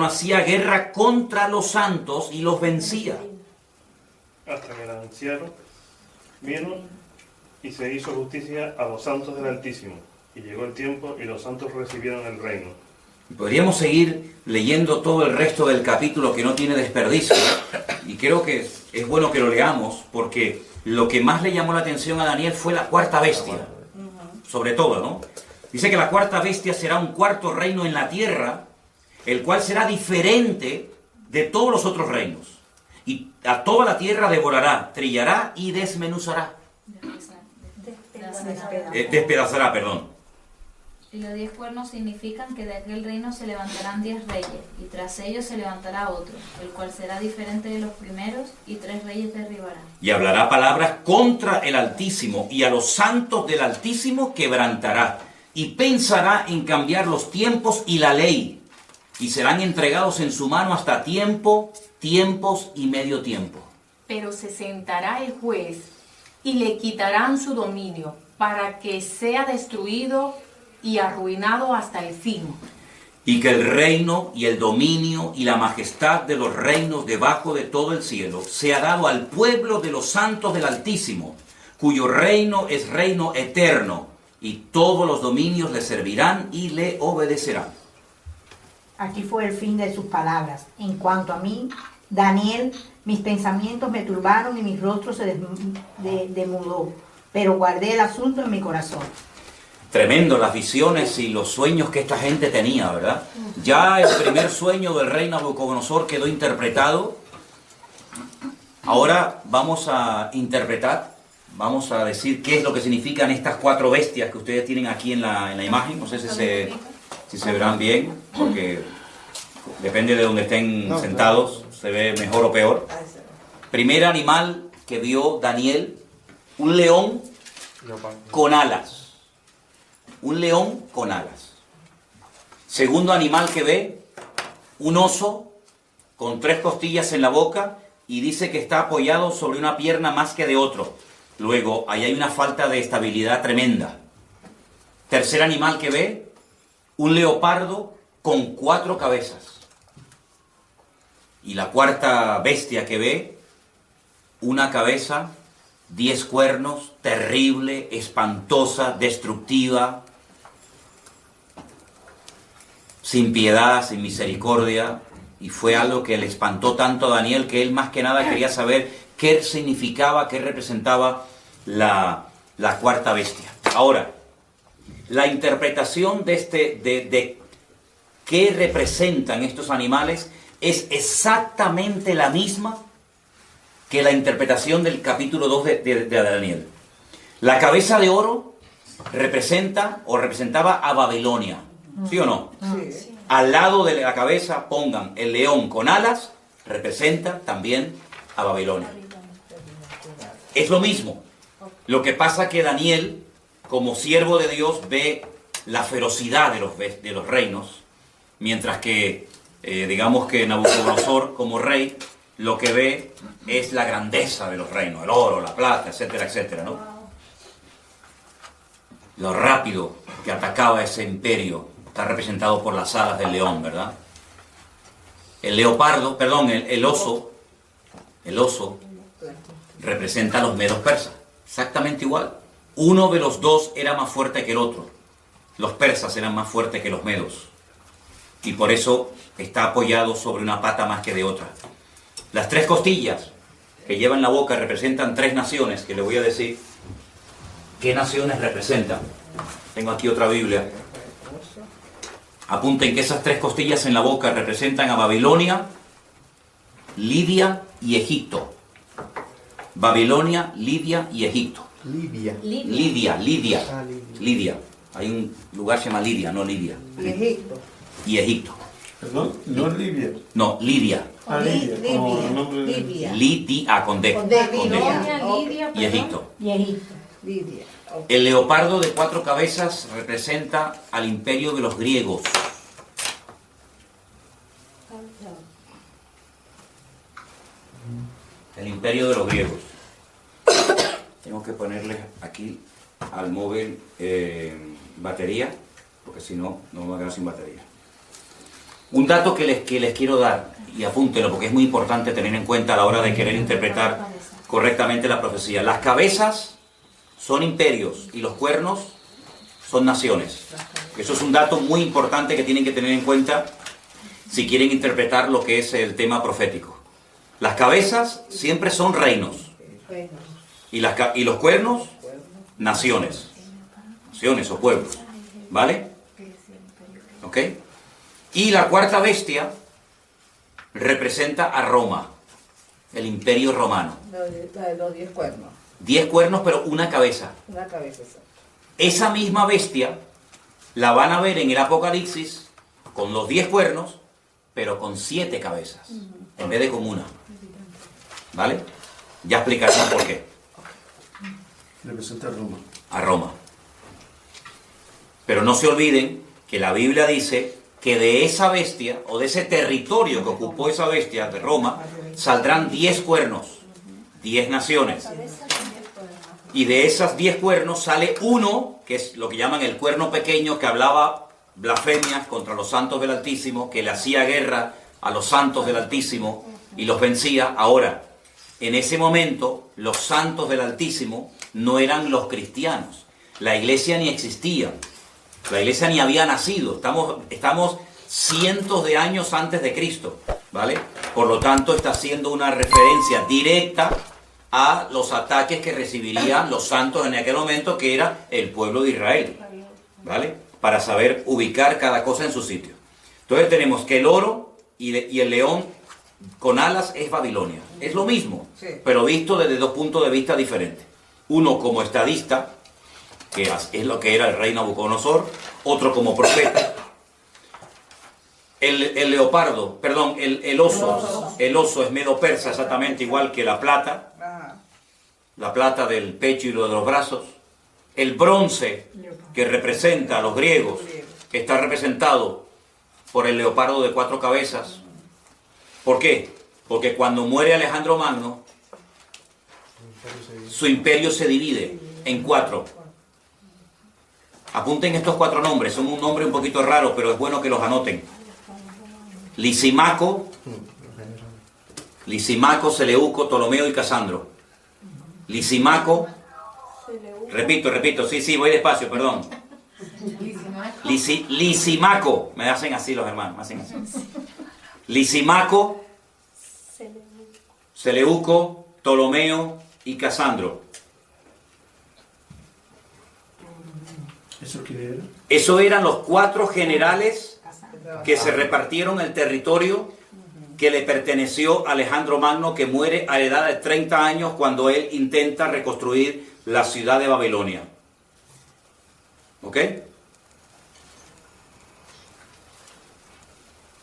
hacía guerra contra los santos y los vencía. Hasta que el anciano vino y se hizo justicia a los santos del Altísimo. Y llegó el tiempo y los santos recibieron el reino. Podríamos seguir leyendo todo el resto del capítulo, que no tiene desperdicio, y creo que es bueno que lo leamos, porque lo que más le llamó la atención a Daniel fue la 4ª bestia, sobre todo, ¿no? Dice que la 4ª bestia será un 4º reino en la tierra, el cual será diferente de todos los otros reinos, y a toda la tierra devorará, trillará y desmenuzará. Despedazará, perdón. Y los 10 cuernos significan que de aquel reino se levantarán 10 reyes, y tras ellos se levantará otro, el cual será diferente de los primeros, y 3 reyes derribará. Y hablará palabras contra el Altísimo, y a los santos del Altísimo quebrantará, y pensará en cambiar los tiempos y la ley, y serán entregados en su mano hasta tiempo, tiempos y medio tiempo. Pero se sentará el juez y le quitarán su dominio para que sea destruido y arruinado hasta el fin. Y que el reino y el dominio y la majestad de los reinos debajo de todo el cielo sea dado al pueblo de los santos del Altísimo, cuyo reino es reino eterno, y todos los dominios le servirán y le obedecerán. Aquí fue el fin de sus palabras. En cuanto a mí, Daniel, mis pensamientos me turbaron y mi rostro se demudó, pero guardé el asunto en mi corazón. Tremendo las visiones y los sueños que esta gente tenía, ¿verdad? Ya el primer sueño del rey Nabucodonosor quedó interpretado. Ahora vamos a interpretar, vamos a decir qué es lo que significan estas 4 bestias que ustedes tienen aquí en la imagen. No sé si se verán bien, porque depende de donde estén sentados, se ve mejor o peor. Primer animal que vio Daniel, un león con alas. Un león con alas. Segundo animal que ve, un oso con 3 costillas en la boca y dice que está apoyado sobre una pierna más que de otro. Luego, ahí hay una falta de estabilidad tremenda. Tercer animal que ve, un leopardo con 4 cabezas. Y la cuarta bestia que ve, una cabeza, 10 cuernos, terrible, espantosa, destructiva, sin piedad, sin misericordia, y fue algo que le espantó tanto a Daniel que él más que nada quería saber qué significaba, qué representaba la cuarta bestia. Ahora, la interpretación de qué representan estos animales es exactamente la misma que la interpretación del capítulo 2 de Daniel. La cabeza de oro representa o representaba a Babilonia, ¿sí o no? Sí. Al lado de la cabeza pongan el león con alas, representa también a Babilonia. Es lo mismo. Lo que pasa que Daniel, como siervo de Dios, ve la ferocidad de los reinos, mientras que, digamos que Nabucodonosor, como rey, lo que ve es la grandeza de los reinos, el oro, la plata, etcétera, etcétera, ¿no? Lo rápido que atacaba ese imperio está representado por las alas del león, ¿verdad? El oso representa a los medos persas, exactamente igual. Uno de los dos era más fuerte que el otro. Los persas eran más fuertes que los medos. Y por eso está apoyado sobre una pata más que de otra. Las 3 costillas que lleva en la boca representan 3 naciones, que le voy a decir qué naciones representan. Tengo aquí otra Biblia. Apunten que esas 3 costillas en la boca representan a Babilonia, Lidia y Egipto. Babilonia, Lidia y Egipto. Lidia. Lidia. Hay un lugar que se llama Lidia, no Lidia. Egipto. Y Egipto. Perdón, no es Libia. No, Lidia. Como el nombre de... Lidia, con D. Con D. Babilonia, Lidia, Y Egipto. Y Egipto. Lidia. El leopardo de 4 cabezas representa al imperio de los griegos. El imperio de los griegos. Tengo que ponerle aquí al móvil batería, porque si no, no me voy a quedar sin batería. Un dato que les quiero dar, y apúntelo porque es muy importante tener en cuenta a la hora de querer interpretar correctamente la profecía. Las cabezas son imperios y los cuernos son naciones. Eso es un dato muy importante que tienen que tener en cuenta si quieren interpretar lo que es el tema profético. Las cabezas siempre son reinos y los cuernos, naciones. Naciones o pueblos. ¿Vale? ¿Ok? Y la cuarta bestia representa a Roma, el imperio romano. La de los 10 cuernos. 10 cuernos, pero una cabeza. Una cabeza. Esa misma bestia la van a ver en el Apocalipsis con los 10 cuernos, pero con 7 cabezas, en vez de con una. ¿Vale? Ya explicaremos por qué. Representa a Roma. A Roma. Pero no se olviden que la Biblia dice que de esa bestia, o de ese territorio que ocupó esa bestia de Roma, saldrán 10 cuernos, 10 naciones. Y de esas 10 cuernos sale uno, que es lo que llaman el cuerno pequeño, que hablaba blasfemias contra los santos del Altísimo, que le hacía guerra a los santos del Altísimo y los vencía. Ahora, en ese momento, los santos del Altísimo no eran los cristianos. La iglesia ni existía. La iglesia ni había nacido. Estamos cientos de años antes de Cristo, ¿vale? Por lo tanto, está haciendo una referencia directa a los ataques que recibirían los santos en aquel momento, que era el pueblo de Israel, ¿vale? Para saber ubicar cada cosa en su sitio. Entonces tenemos que el oro y el león con alas es Babilonia. Es lo mismo, pero visto desde 2 puntos de vista diferentes. Uno como estadista, que es lo que era el rey Nabucodonosor, otro como profeta. El leopardo, perdón, el oso es medo-persa, exactamente igual que la plata del pecho y lo de los brazos. El bronce, que representa a los griegos, está representado por el leopardo de 4 cabezas. ¿Por qué? Porque cuando muere Alejandro Magno, su imperio se divide en 4. Apunten estos 4 nombres, son un nombre un poquito raro, pero es bueno que los anoten. Lisimaco, Seleuco, Ptolomeo y Casandro. Lisimaco, repito, sí, voy despacio, perdón. Lisimaco, me hacen así los hermanos, me hacen así. Lisimaco, Seleuco, Ptolomeo y Casandro. ¿Eso qué era? Eso eran los 4 generales que se repartieron el territorio que le perteneció a Alejandro Magno, que muere a la edad de 30 años cuando él intenta reconstruir la ciudad de Babilonia. ¿Ok?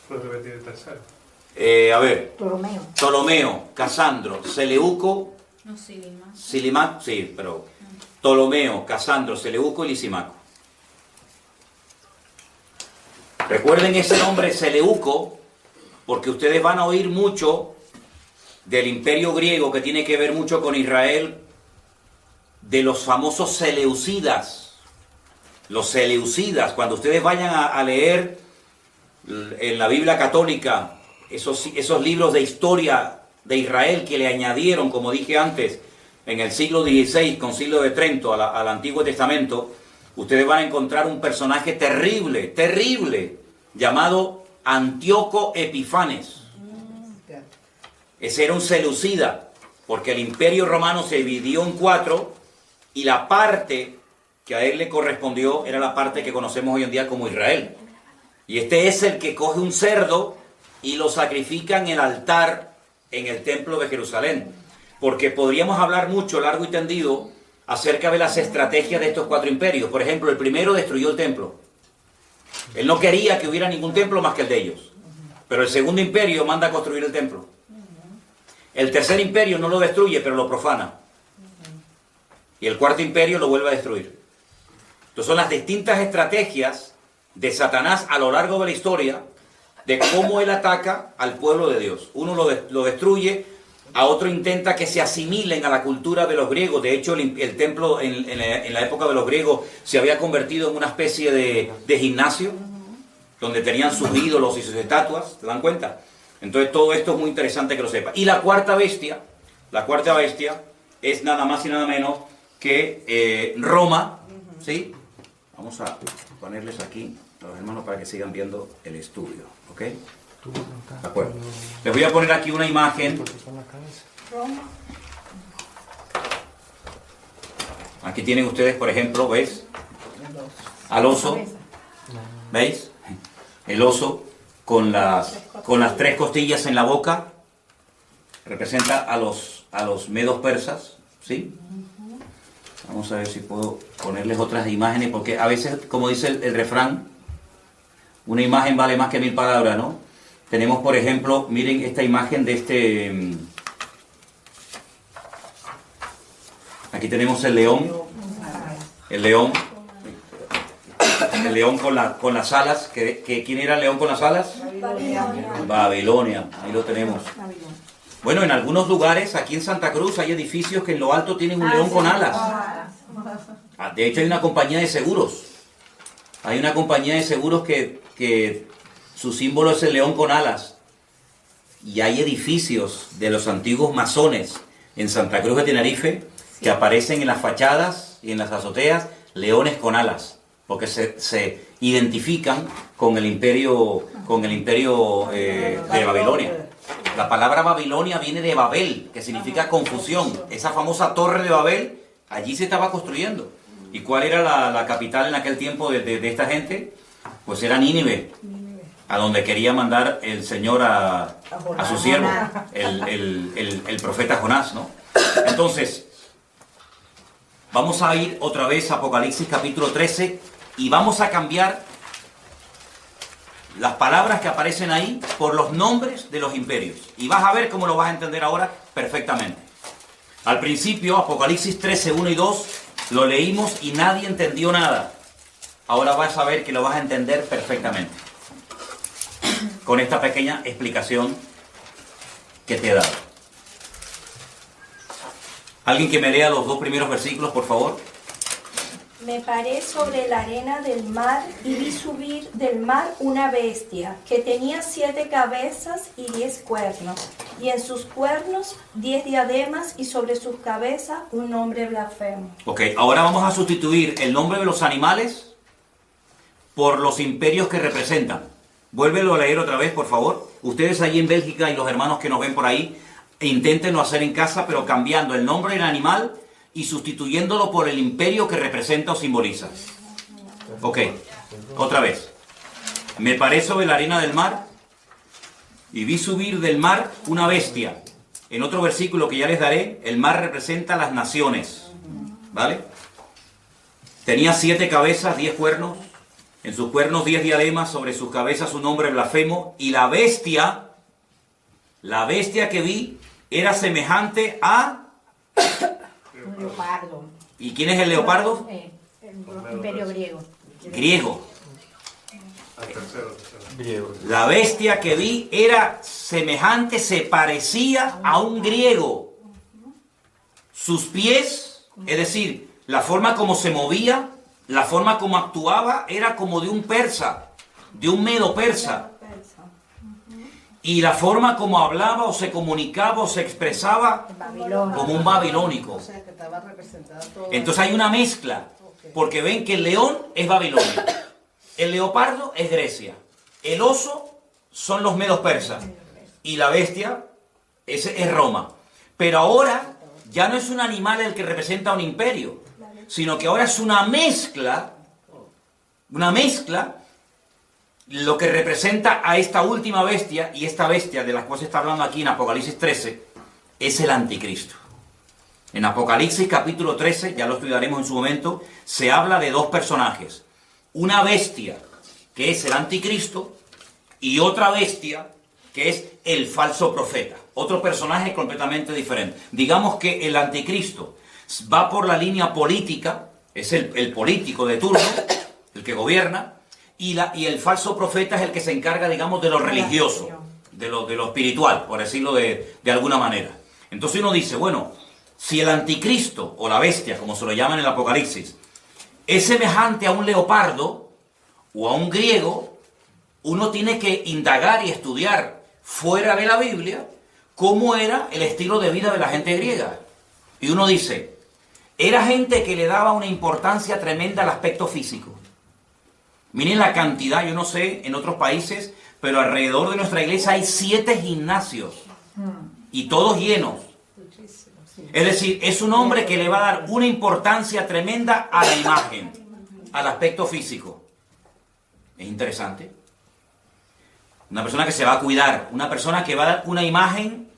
¿Puedes repetir el tercero? A ver. Ptolomeo. Ptolomeo, Casandro, Seleuco, No, Silimaco. Silimaco, sí, pero Ptolomeo, Casandro, Seleuco y Lisimaco. Recuerden ese nombre Seleuco, porque ustedes van a oír mucho del imperio griego, que tiene que ver mucho con Israel, de los famosos seleucidas. Los seleucidas, cuando ustedes vayan a leer en la Biblia católica esos libros de historia de Israel que le añadieron, como dije antes, en el siglo XVI, Concilio de Trento, al Antiguo Testamento, ustedes van a encontrar un personaje terrible, llamado Antíoco Epifanes. Ese era un seleucida, porque el imperio romano se dividió en 4 y la parte que a él le correspondió era la parte que conocemos hoy en día como Israel. Y este es el que coge un cerdo y lo sacrifica en el altar en el templo de Jerusalén. Porque podríamos hablar mucho, largo y tendido, acerca de las estrategias de estos 4 imperios. Por ejemplo, el primero destruyó el templo. Él no quería que hubiera ningún templo más que el de ellos. Pero el segundo imperio manda a construir el templo. El tercer imperio no lo destruye, pero lo profana. Y el cuarto imperio lo vuelve a destruir. Entonces son las distintas estrategias de Satanás a lo largo de la historia, de cómo él ataca al pueblo de Dios. Uno lo destruye, a otro intenta que se asimilen a la cultura de los griegos. De hecho, el templo en la época de los griegos se había convertido en una especie de gimnasio, donde tenían sus ídolos y sus estatuas. ¿Se dan cuenta? Entonces todo esto es muy interesante que lo sepa. Y la cuarta bestia es nada más y nada menos que Roma, ¿sí? Vamos a ponerles aquí a los hermanos para que sigan viendo el estudio, ¿ok? De acuerdo. Les voy a poner aquí una imagen. Aquí tienen ustedes, por ejemplo, ¿ves? Al oso, ¿veis? El oso con las 3 costillas en la boca representa a los medos persas, ¿sí? Vamos a ver si puedo ponerles otras imágenes, porque a veces, como dice el refrán, una imagen vale más que 1000 palabras, ¿no? Tenemos, por ejemplo, miren esta imagen de este... Aquí tenemos el león. El león con las alas. ¿Quién era el león con las alas? Babilonia. Ahí lo tenemos. Bueno, en algunos lugares, aquí en Santa Cruz, hay edificios que en lo alto tienen un león con alas. De hecho, hay una compañía de seguros. Hay una compañía de seguros que su símbolo es el león con alas. Y hay edificios de los antiguos masones en Santa Cruz de Tenerife que aparecen en las fachadas y en las azoteas leones con alas, porque se identifican con el imperio de Babilonia. La palabra Babilonia viene de Babel, que significa confusión. Esa famosa torre de Babel, allí se estaba construyendo. ¿Y cuál era la capital en aquel tiempo de esta gente? Pues era Nínive, a donde quería mandar el Señor a su siervo, el profeta Jonás, ¿no? Entonces, vamos a ir otra vez a Apocalipsis capítulo 13 y vamos a cambiar las palabras que aparecen ahí por los nombres de los imperios. Y vas a ver cómo lo vas a entender ahora perfectamente. Al principio, Apocalipsis 13, 1 y 2, lo leímos y nadie entendió nada. Ahora vas a ver que lo vas a entender perfectamente con esta pequeña explicación que te he dado. ¿Alguien que me lea los 2 primeros versículos, por favor? Me paré sobre la arena del mar y vi subir del mar una bestia que tenía 7 cabezas y 10 cuernos, y en sus cuernos 10 diademas y sobre sus cabezas un nombre blasfemo. Ok, ahora vamos a sustituir el nombre de los animales por los imperios que representan. Vuélvelo a leer otra vez, por favor. Ustedes allí en Bélgica y los hermanos que nos ven por ahí, inténtenlo hacer en casa, pero cambiando el nombre del animal y sustituyéndolo por el imperio que representa o simboliza. Ok, otra vez. Me paré sobre la arena del mar y vi subir del mar una bestia. En otro versículo que ya les daré, el mar representa las naciones. ¿Vale? Tenía 7 cabezas, 10 cuernos. En sus cuernos 10 diademas, sobre sus cabezas un nombre blasfemo. Y la bestia que vi era semejante a... Un leopardo. ¿Y quién es el leopardo? El imperio griego. Griego. Al tercero. La bestia que vi era semejante, se parecía a un griego. Sus pies, es decir, la forma como se movía, la forma como actuaba, era como de un persa, de un medo persa. Y la forma como hablaba o se comunicaba o se expresaba como un babilónico. Entonces hay una mezcla, porque ven que el león es Babilonia, el leopardo es Grecia, el oso son los medos persas y la bestia es Roma. Pero ahora ya no es un animal el que representa un imperio, sino que ahora es una mezcla, lo que representa a esta última bestia, y esta bestia de la cual se está hablando aquí en Apocalipsis 13, es el anticristo. En Apocalipsis capítulo 13, ya lo estudiaremos en su momento, se habla de 2 personajes. Una bestia, que es el anticristo, y otra bestia, que es el falso profeta. Otro personaje completamente diferente. Digamos que el anticristo va por la línea política, es el político de turno, el que gobierna, y el falso profeta es el que se encarga, digamos, de lo religioso, de lo espiritual, por decirlo de alguna manera. Entonces uno dice, bueno, si el anticristo, o la bestia, como se lo llama en el Apocalipsis, es semejante a un leopardo o a un griego, uno tiene que indagar y estudiar fuera de la Biblia cómo era el estilo de vida de la gente griega. Y uno dice, era gente que le daba una importancia tremenda al aspecto físico. Miren la cantidad, yo no sé en otros países, pero alrededor de nuestra iglesia hay 7 gimnasios y todos llenos. Es decir, es un hombre que le va a dar una importancia tremenda a la imagen, al aspecto físico. Es interesante. Una persona que se va a cuidar, una persona que va a dar una imagen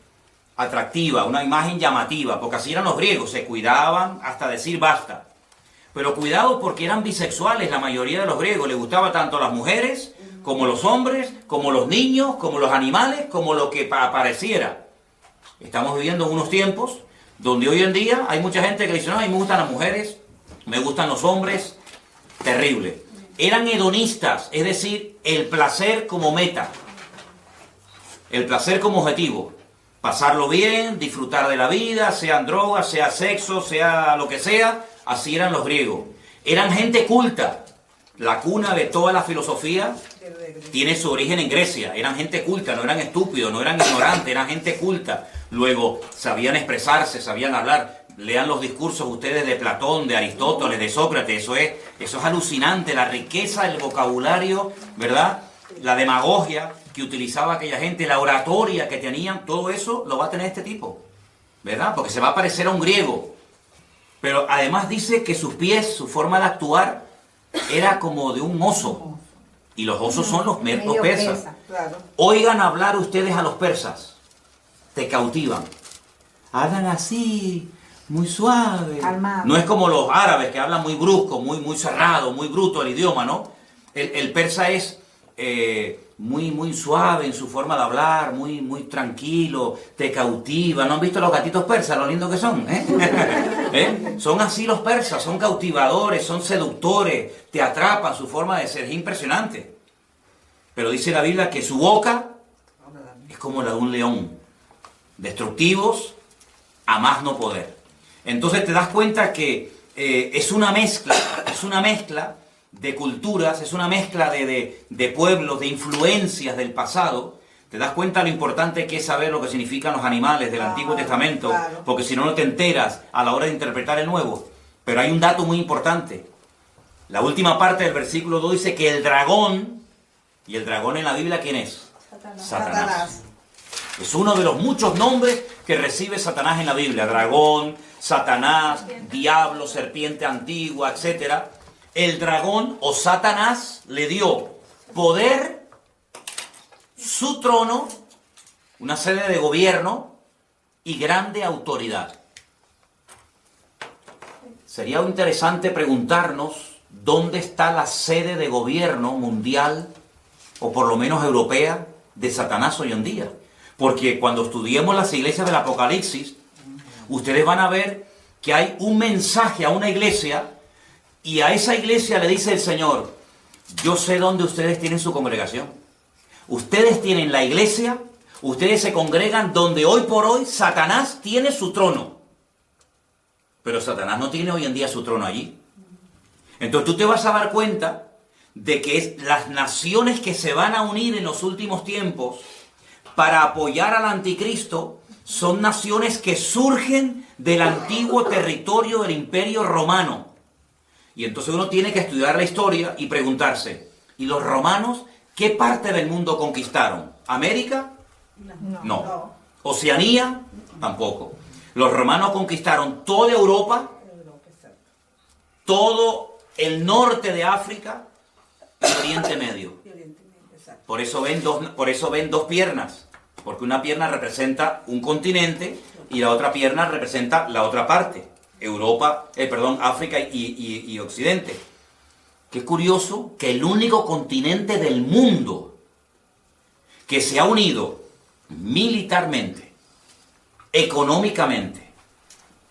atractiva, una imagen llamativa, porque así eran los griegos, se cuidaban hasta decir basta. Pero cuidado porque eran bisexuales la mayoría de los griegos. Les gustaba tanto las mujeres, como los hombres, como los niños, como los animales, como lo que apareciera. Estamos viviendo en unos tiempos donde hoy en día hay mucha gente que dice, no, a mí me gustan las mujeres, me gustan los hombres. Terrible. Eran hedonistas, es decir, el placer como meta. El placer como objetivo. Pasarlo bien, disfrutar de la vida, sean drogas, sea sexo, sea lo que sea. Así eran los griegos. Eran gente culta. La cuna de toda la filosofía tiene su origen en Grecia. Eran gente culta, no eran estúpidos, no eran ignorantes, eran gente culta. Luego, sabían expresarse, sabían hablar. Lean los discursos ustedes de Platón, de Aristóteles, de Sócrates. Eso es alucinante, la riqueza del vocabulario, ¿verdad? La demagogia que utilizaba aquella gente, la oratoria que tenían, todo eso lo va a tener este tipo, ¿verdad? Porque se va a parecer a un griego. Pero además dice que sus pies, su forma de actuar, era como de un oso. Y los osos son los persas. Claro. Oigan hablar ustedes a los persas. Te cautivan. Hablan así, muy suave. Calmado. No es como los árabes que hablan muy brusco, muy cerrado, muy bruto el idioma, ¿no? El persa es muy suave en su forma de hablar, muy tranquilo, te cautiva. ¿No han visto los gatitos persas, lo lindos que son? Son así los persas, son cautivadores, son seductores, te atrapan, su forma de ser es impresionante. Pero dice la Biblia que su boca es como la de un león, destructivos a más no poder. Entonces te das cuenta que es una mezcla de culturas, es una mezcla de pueblos, de influencias del pasado. Te das cuenta lo importante que es saber lo que significan los animales del Antiguo Testamento, claro. Porque si no, no te enteras a la hora de interpretar el Nuevo. Pero hay un dato muy importante. La última parte del versículo 2 dice que el dragón, y el dragón en la Biblia, ¿quién es? Satanás. Es uno de los muchos nombres que recibe Satanás en la Biblia. Dragón, Satanás, diablo, serpiente antigua, etc. El dragón o Satanás le dio poder, su trono, una sede de gobierno y grande autoridad. Sería interesante preguntarnos dónde está la sede de gobierno mundial, o por lo menos europea, de Satanás hoy en día. Porque cuando estudiemos las iglesias del Apocalipsis, ustedes van a ver que hay un mensaje a una iglesia, y a esa iglesia le dice el Señor, yo sé dónde ustedes tienen su congregación. Ustedes tienen la iglesia, ustedes se congregan donde hoy por hoy Satanás tiene su trono. Pero Satanás no tiene hoy en día su trono allí. Entonces tú te vas a dar cuenta de que las naciones que se van a unir en los últimos tiempos para apoyar al anticristo son naciones que surgen del antiguo territorio del Imperio Romano. Y entonces uno tiene que estudiar la historia y preguntarse, ¿y los romanos qué parte del mundo conquistaron? ¿América? No. ¿Oceanía? Tampoco. Los romanos conquistaron toda Europa, todo el norte de África y Oriente Medio. Por eso ven dos piernas, porque una pierna representa un continente y la otra pierna representa la otra parte. África y Occidente. Qué curioso que el único continente del mundo que se ha unido militarmente, económicamente,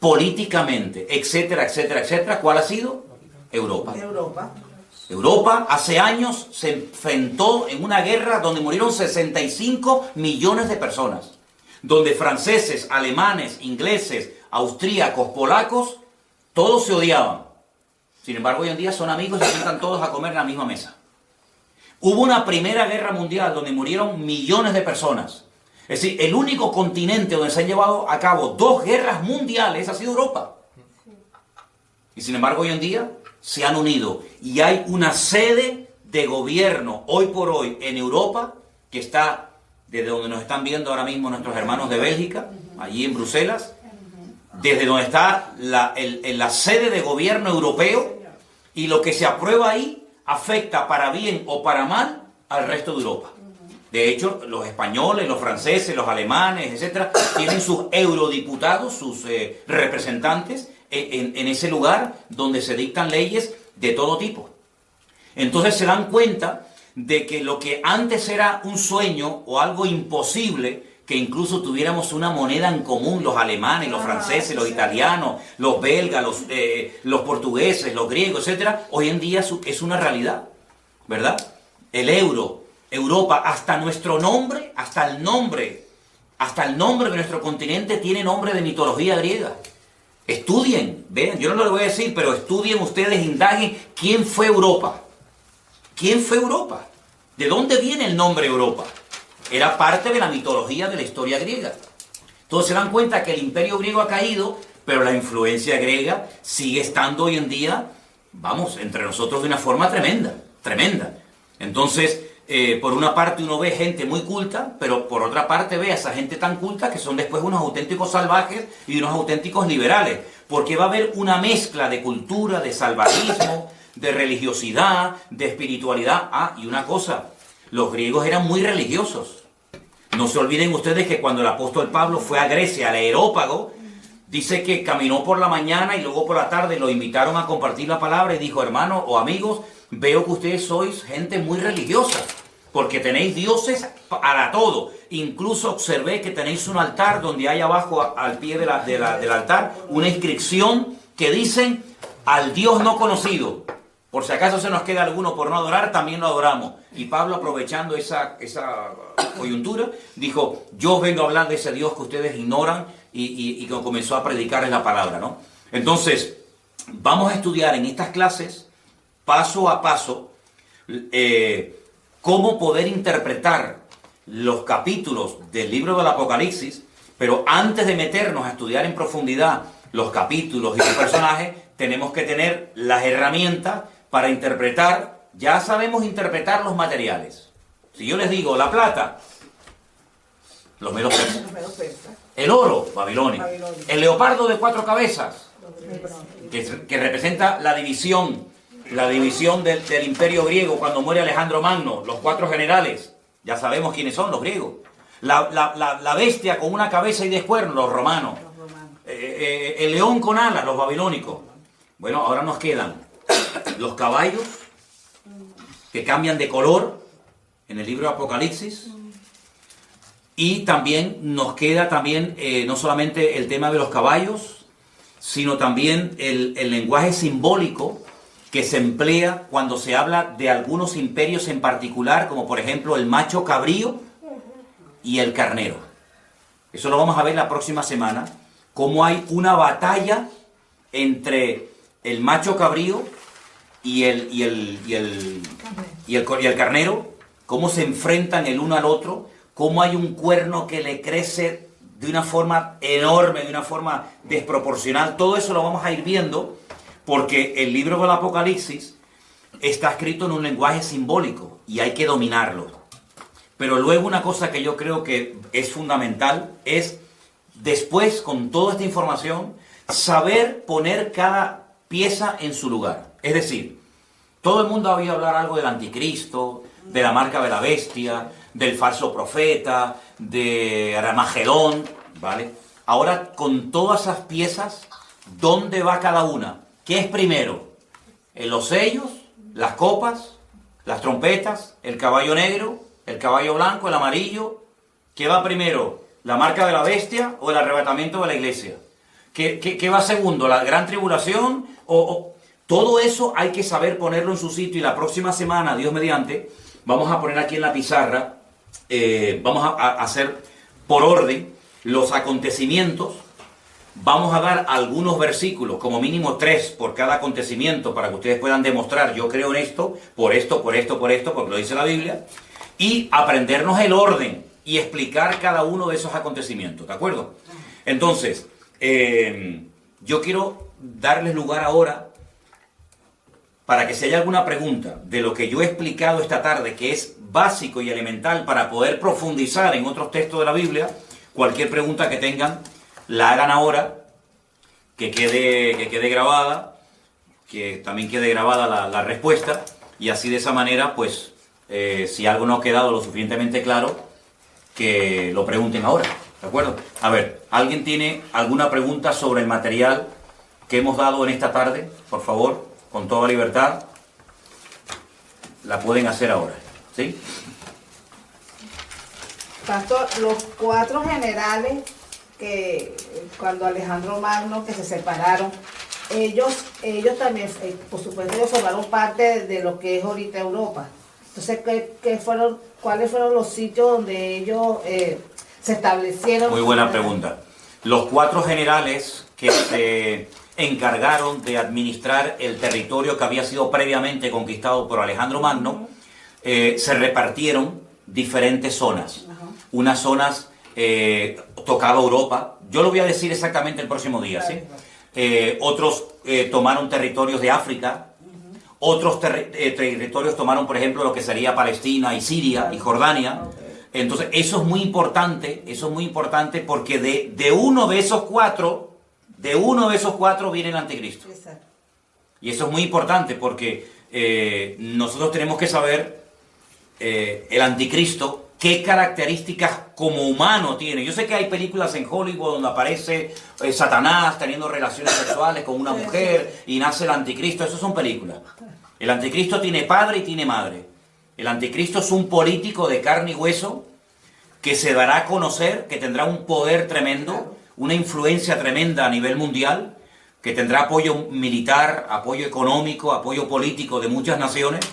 políticamente, etcétera, ¿cuál ha sido? Europa. Europa hace años se enfrentó en una guerra donde murieron 65 millones de personas, donde franceses, alemanes, ingleses, austríacos, polacos, todos se odiaban. Sin embargo, hoy en día son amigos y se sientan todos a comer en la misma mesa. Hubo una primera guerra mundial donde murieron millones de personas. Es decir, el único continente donde se han llevado a cabo 2 guerras mundiales ha sido Europa. Y sin embargo, hoy en día se han unido y hay una sede de gobierno hoy por hoy en Europa que está desde donde nos están viendo ahora mismo nuestros hermanos de Bélgica, allí en Bruselas, desde donde está la sede de gobierno europeo, y lo que se aprueba ahí afecta para bien o para mal al resto de Europa. De hecho, los españoles, los franceses, los alemanes, etcétera, tienen sus eurodiputados, sus representantes en ese lugar donde se dictan leyes de todo tipo. Entonces se dan cuenta de que lo que antes era un sueño o algo imposible, que incluso tuviéramos una moneda en común, los alemanes, los franceses, los italianos, los belgas, los portugueses, los griegos, etcétera, hoy en día es una realidad, ¿verdad? El euro, Europa, hasta nuestro nombre, hasta el nombre de nuestro continente tiene nombre de mitología griega. Estudien, vean, yo no lo voy a decir, pero estudien ustedes, indaguen quién fue Europa. ¿Quién fue Europa? ¿De dónde viene el nombre Europa? Era parte de la mitología de la historia griega. Entonces se dan cuenta que el imperio griego ha caído, pero la influencia griega sigue estando hoy en día, vamos, entre nosotros de una forma tremenda, tremenda. Entonces, por una parte uno ve gente muy culta, pero por otra parte ve a esa gente tan culta que son después unos auténticos salvajes y unos auténticos liberales, porque va a haber una mezcla de cultura, de salvajismo, de religiosidad, de espiritualidad. Ah, y una cosa, los griegos eran muy religiosos. No se olviden ustedes que cuando el apóstol Pablo fue a Grecia, al Areópago, dice que caminó por la mañana y luego por la tarde lo invitaron a compartir la palabra y dijo, hermanos o amigos, veo que ustedes sois gente muy religiosa, porque tenéis dioses para todo. Incluso observé que tenéis un altar donde hay abajo, al pie del altar, una inscripción que dicen, al Dios no conocido. Por si acaso se nos queda alguno por no adorar, también lo adoramos. Y Pablo, aprovechando esa coyuntura, dijo, yo vengo a hablar de ese Dios que ustedes ignoran, y comenzó a predicarles la palabra, ¿no? Entonces, vamos a estudiar en estas clases, paso a paso, cómo poder interpretar los capítulos del libro del Apocalipsis, pero antes de meternos a estudiar en profundidad los capítulos y los personajes, tenemos que tener las herramientas para interpretar. Ya sabemos interpretar los materiales. Si yo les digo la plata, los medos persas. El oro, Babilonia. El leopardo de 4 cabezas, que representa la división del imperio griego cuando muere Alejandro Magno, los 4 generales, ya sabemos quiénes son, los griegos. La bestia con una cabeza y 10 cuernos, los romanos. El león con alas, los babilónicos. Bueno, ahora nos quedan los caballos que cambian de color en el libro de Apocalipsis, y también nos queda no solamente el tema de los caballos, sino también el lenguaje simbólico que se emplea cuando se habla de algunos imperios en particular, como por ejemplo el macho cabrío y el carnero. Eso lo vamos a ver la próxima semana, cómo hay una batalla entre el macho cabrío y el carnero, cómo se enfrentan el uno al otro, cómo hay un cuerno que le crece de una forma enorme, de una forma desproporcional. Todo eso lo vamos a ir viendo, porque el libro del Apocalipsis está escrito en un lenguaje simbólico y hay que dominarlo. Pero luego una cosa que yo creo que es fundamental es, después, con toda esta información, saber poner cada pieza en su lugar. Es decir, todo el mundo ha oído hablar algo del anticristo, de la marca de la bestia, del falso profeta, de Armagedón, ¿vale? Ahora, con todas esas piezas, ¿dónde va cada una? ¿Qué es primero? ¿Los sellos, las copas, las trompetas, el caballo negro, el caballo blanco, el amarillo? ¿Qué va primero? ¿La marca de la bestia o el arrebatamiento de la iglesia? ¿Qué va segundo? ¿La gran tribulación? Todo eso hay que saber ponerlo en su sitio, y la próxima semana, Dios mediante, vamos a poner aquí en la pizarra, vamos a hacer por orden los acontecimientos. Vamos a dar algunos versículos, como mínimo 3 por cada acontecimiento, para que ustedes puedan demostrar, yo creo en esto, por esto, porque lo dice la Biblia, y aprendernos el orden y explicar cada uno de esos acontecimientos, ¿de acuerdo? Entonces, yo quiero darles lugar ahora para que si hay alguna pregunta de lo que yo he explicado esta tarde, que es básico y elemental para poder profundizar en otros textos de la Biblia, cualquier pregunta que tengan, la hagan ahora, que quede grabada, que también quede grabada la respuesta, y así de esa manera, pues, si algo no ha quedado lo suficientemente claro, que lo pregunten ahora, ¿de acuerdo? A ver, ¿alguien tiene alguna pregunta sobre el material que hemos dado en esta tarde, por favor, con toda libertad, la pueden hacer ahora, ¿sí? Pastor, los 4 generales que cuando Alejandro Magno, que se separaron, ellos también, por supuesto, ellos formaron parte de lo que es ahorita Europa. Entonces, ¿cuáles fueron los sitios donde ellos se establecieron? Muy buena pregunta. Los 4 generales que se encargaron de administrar el territorio que había sido previamente conquistado por Alejandro Magno, se repartieron diferentes zonas. Unas zonas tocaba Europa. Yo lo voy a decir exactamente el próximo día, ¿sí? Otros tomaron territorios de África. Otros territorios tomaron, por ejemplo, lo que sería Palestina y Siria y Jordania. Entonces, eso es muy importante porque de uno de esos cuatro viene el anticristo. Y eso es muy importante porque nosotros tenemos que saber el anticristo, qué características como humano tiene. Yo sé que hay películas en Hollywood donde aparece Satanás teniendo relaciones sexuales con una mujer y nace el anticristo. Esas son películas. El anticristo tiene padre y tiene madre. El anticristo es un político de carne y hueso que se dará a conocer, que tendrá un poder tremendo, una influencia tremenda a nivel mundial, que tendrá apoyo militar, apoyo económico, apoyo político de muchas naciones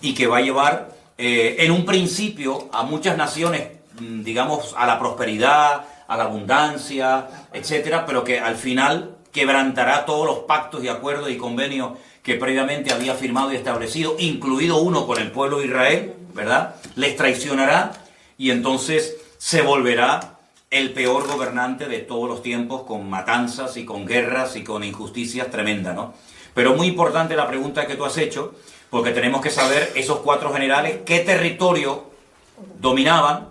y que va a llevar en un principio a muchas naciones, digamos, a la prosperidad, a la abundancia, etcétera, pero que al final quebrantará todos los pactos y acuerdos y convenios que previamente había firmado y establecido, incluido uno con el pueblo de Israel, ¿verdad? Les traicionará y entonces se volverá el peor gobernante de todos los tiempos, con matanzas y con guerras y con injusticias tremendas, ¿no? Pero muy importante la pregunta que tú has hecho, porque tenemos que saber esos 4 generales qué territorio dominaban.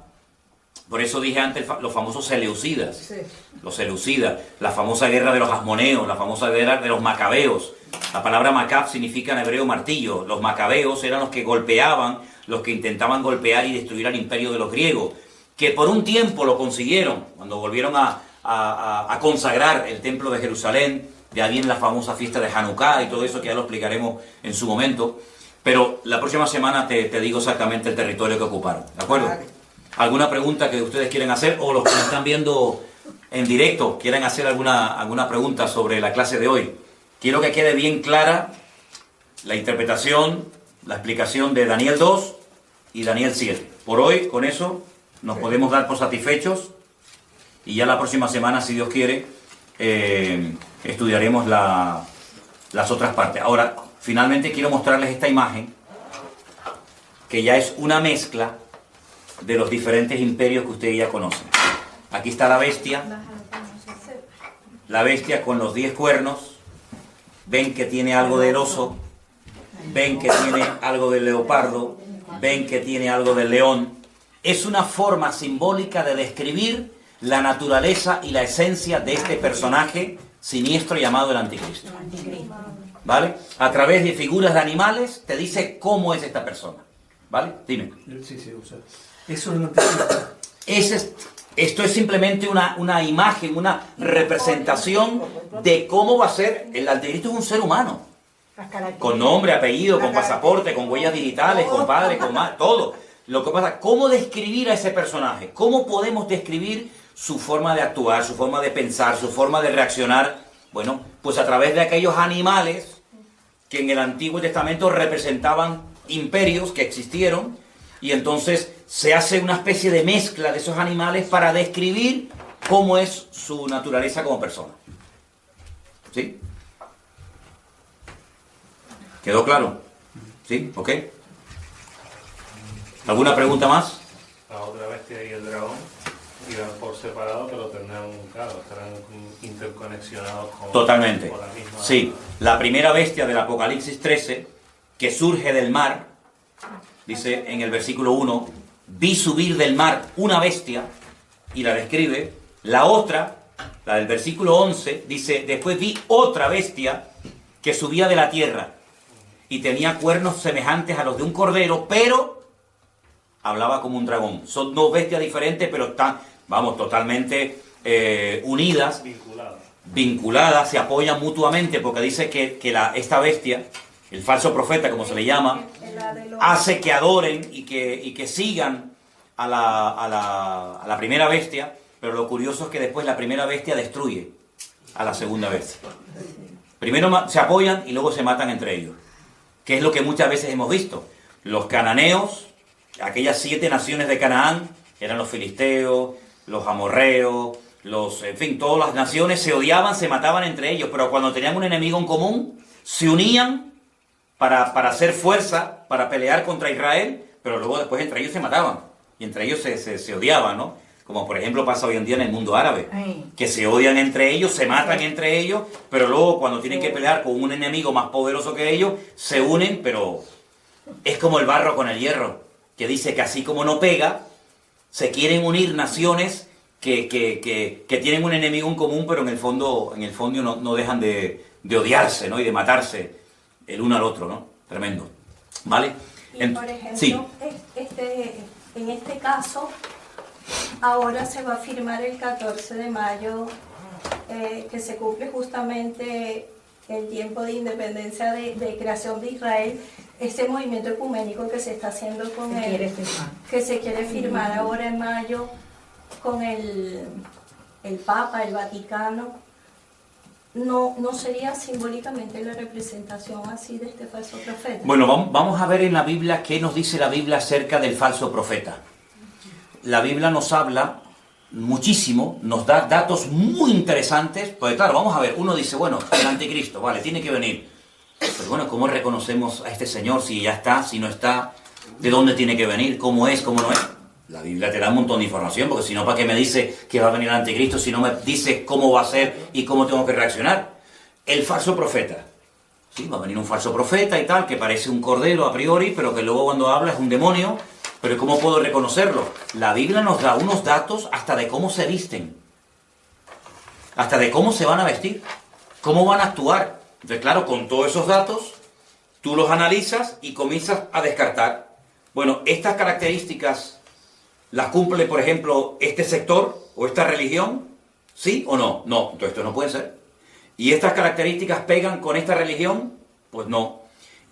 Por eso dije antes los famosos seleucidas, sí. Los seleucidas, la famosa guerra de los asmoneos, la famosa guerra de los macabeos. La palabra macab significa en hebreo martillo. Los macabeos eran los que golpeaban, los que intentaban golpear y destruir al imperio de los griegos, que por un tiempo lo consiguieron, cuando volvieron a consagrar el templo de Jerusalén. De ahí viene la famosa fiesta de Hanukkah y todo eso, que ya lo explicaremos en su momento. Pero la próxima semana te digo exactamente el territorio que ocuparon, ¿de acuerdo? ¿Alguna pregunta que ustedes quieren hacer? O los que me están viendo en directo quieren hacer alguna pregunta sobre la clase de hoy. Quiero que quede bien clara la interpretación, la explicación de Daniel 2 y Daniel 7. Por hoy, con eso, nos podemos dar por satisfechos. Y ya la próxima semana, si Dios quiere, estudiaremos las otras partes. Ahora, finalmente quiero mostrarles esta imagen, que ya es una mezcla de los diferentes imperios que ustedes ya conocen. Aquí está la bestia con los 10 cuernos. Ven que tiene algo del oso, ven que tiene algo del leopardo, ven que tiene algo del león. Es una forma simbólica de describir la naturaleza y la esencia de este personaje siniestro llamado el anticristo. ¿Vale? A través de figuras de animales te dice cómo es esta persona. ¿Vale? Dime. Sí, o sea, eso es el anticristo. Esto es simplemente una imagen, una representación de cómo va a ser. El anticristo es un ser humano. Con nombre, apellido, con pasaporte, con huellas digitales, con padre, con madre, todo. Lo que pasa, ¿cómo describir a ese personaje? ¿Cómo podemos describir su forma de actuar, su forma de pensar, su forma de reaccionar? Bueno, pues a través de aquellos animales que en el Antiguo Testamento representaban imperios que existieron, y entonces se hace una especie de mezcla de esos animales para describir cómo es su naturaleza como persona. ¿Sí? ¿Quedó claro? ¿Sí? ¿Ok? ¿Alguna pregunta más? La otra bestia y el dragón irán por separado, pero tendrán estarán interconexionados con... Totalmente. Con la misma... Sí, la primera bestia del Apocalipsis 13, que surge del mar, dice en el versículo 1, vi subir del mar una bestia, y la describe. La otra, la del versículo 11, dice, después vi otra bestia que subía de la tierra, y tenía cuernos semejantes a los de un cordero, pero hablaba como un dragón. Son 2 bestias diferentes, pero están, totalmente unidas. vinculadas, se apoyan mutuamente, porque dice que esta bestia, el falso profeta, como se le llama, hace que adoren y que sigan a la primera bestia, pero lo curioso es que después la primera bestia destruye a la segunda bestia. Primero se apoyan y luego se matan entre ellos, que es lo que muchas veces hemos visto. Los cananeos, aquellas 7 naciones de Canaán, eran los filisteos, los amorreos, en fin, todas las naciones se odiaban, se mataban entre ellos, pero cuando tenían un enemigo en común, se unían para hacer fuerza, para pelear contra Israel, pero luego después entre ellos se mataban, y entre ellos se odiaban, ¿no? Como por ejemplo pasa hoy en día en el mundo árabe, que se odian entre ellos, se matan entre ellos, pero luego cuando tienen que pelear con un enemigo más poderoso que ellos, se unen, pero es como el barro con el hierro, que dice que así como no pega, se quieren unir naciones que tienen un enemigo en común, pero en el fondo no dejan de odiarse, ¿no? Y de matarse el uno al otro, ¿no? Tremendo. ¿Vale? Y por ejemplo, sí. En este caso, ahora se va a firmar el 14 de mayo, que se cumple justamente el tiempo de independencia de creación de Israel, ese movimiento ecuménico que se está haciendo con que se quiere firmar ahora en mayo con el Papa, el Vaticano. ¿No sería simbólicamente la representación así de este falso profeta? Bueno, vamos a ver en la Biblia qué nos dice la Biblia acerca del falso profeta. La Biblia nos habla muchísimo, nos da datos muy interesantes, porque claro, vamos a ver, uno dice, bueno, el anticristo, vale, tiene que venir. Pero bueno, ¿cómo reconocemos a este señor si ya está, si no está? ¿De dónde tiene que venir? ¿Cómo es? ¿Cómo no es? La Biblia te da un montón de información, porque si no, ¿para qué me dice que va a venir el anticristo si no me dice cómo va a ser y cómo tengo que reaccionar? El falso profeta. Sí, va a venir un falso profeta y tal, que parece un cordero a priori, pero que luego cuando habla es un demonio. Pero ¿cómo puedo reconocerlo? La Biblia nos da unos datos hasta de cómo se visten, hasta de cómo se van a vestir, cómo van a actuar. Entonces, claro, con todos esos datos, tú los analizas y comienzas a descartar. Bueno, estas características las cumple, por ejemplo, este sector o esta religión, ¿sí o no? No, entonces esto no puede ser. ¿Y estas características pegan con esta religión? Pues no.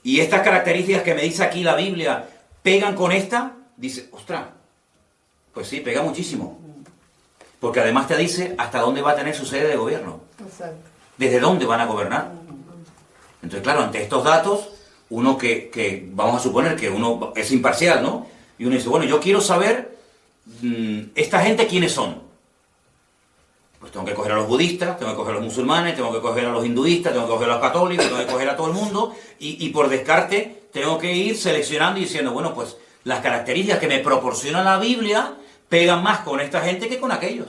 ¿Y estas características que me dice aquí la Biblia pegan con esta? Dice, ostras, pues sí, pega muchísimo. Porque además te dice hasta dónde va a tener su sede de gobierno. Exacto. Desde dónde van a gobernar. Entonces, claro, ante estos datos, uno que vamos a suponer que uno es imparcial, ¿no? Y uno dice, bueno, yo quiero saber esta gente quiénes son. Pues tengo que coger a los budistas, tengo que coger a los musulmanes, tengo que coger a los hinduistas, tengo que coger a los católicos, tengo que coger a todo el mundo, y por descarte tengo que ir seleccionando y diciendo, bueno, pues las características que me proporciona la Biblia pegan más con esta gente que con aquellos.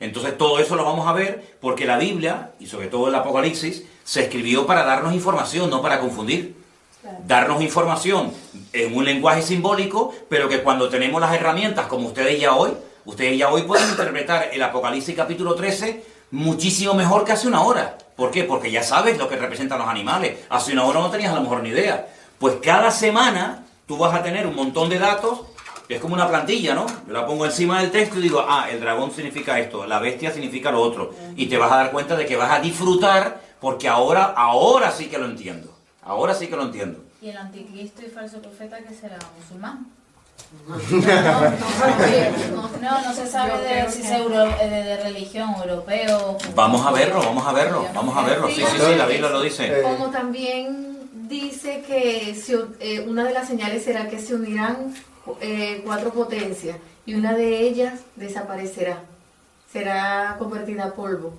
Entonces todo eso lo vamos a ver porque la Biblia, y sobre todo el Apocalipsis, se escribió para darnos información, no para confundir. Claro. Darnos información en un lenguaje simbólico, pero que cuando tenemos las herramientas, como ustedes ya hoy pueden interpretar el Apocalipsis capítulo 13 muchísimo mejor que hace una hora. ¿Por qué? Porque ya sabes lo que representan los animales. Hace una hora no tenías a lo mejor ni idea. Pues cada semana tú vas a tener un montón de datos. Es como una plantilla, ¿no? Yo la pongo encima del texto y digo, el dragón significa esto, la bestia significa lo otro. Y te vas a dar cuenta de que vas a disfrutar, porque ahora sí que lo entiendo. Ahora sí que lo entiendo. ¿Y el anticristo y falso profeta que será? ¿Musulmán? No se sabe si es de religión, europeo. Vamos a verlo. Sí, la Biblia lo dice. Como también dice que una de las señales será que se unirán 4 potencias y una de ellas desaparecerá, será convertida a polvo.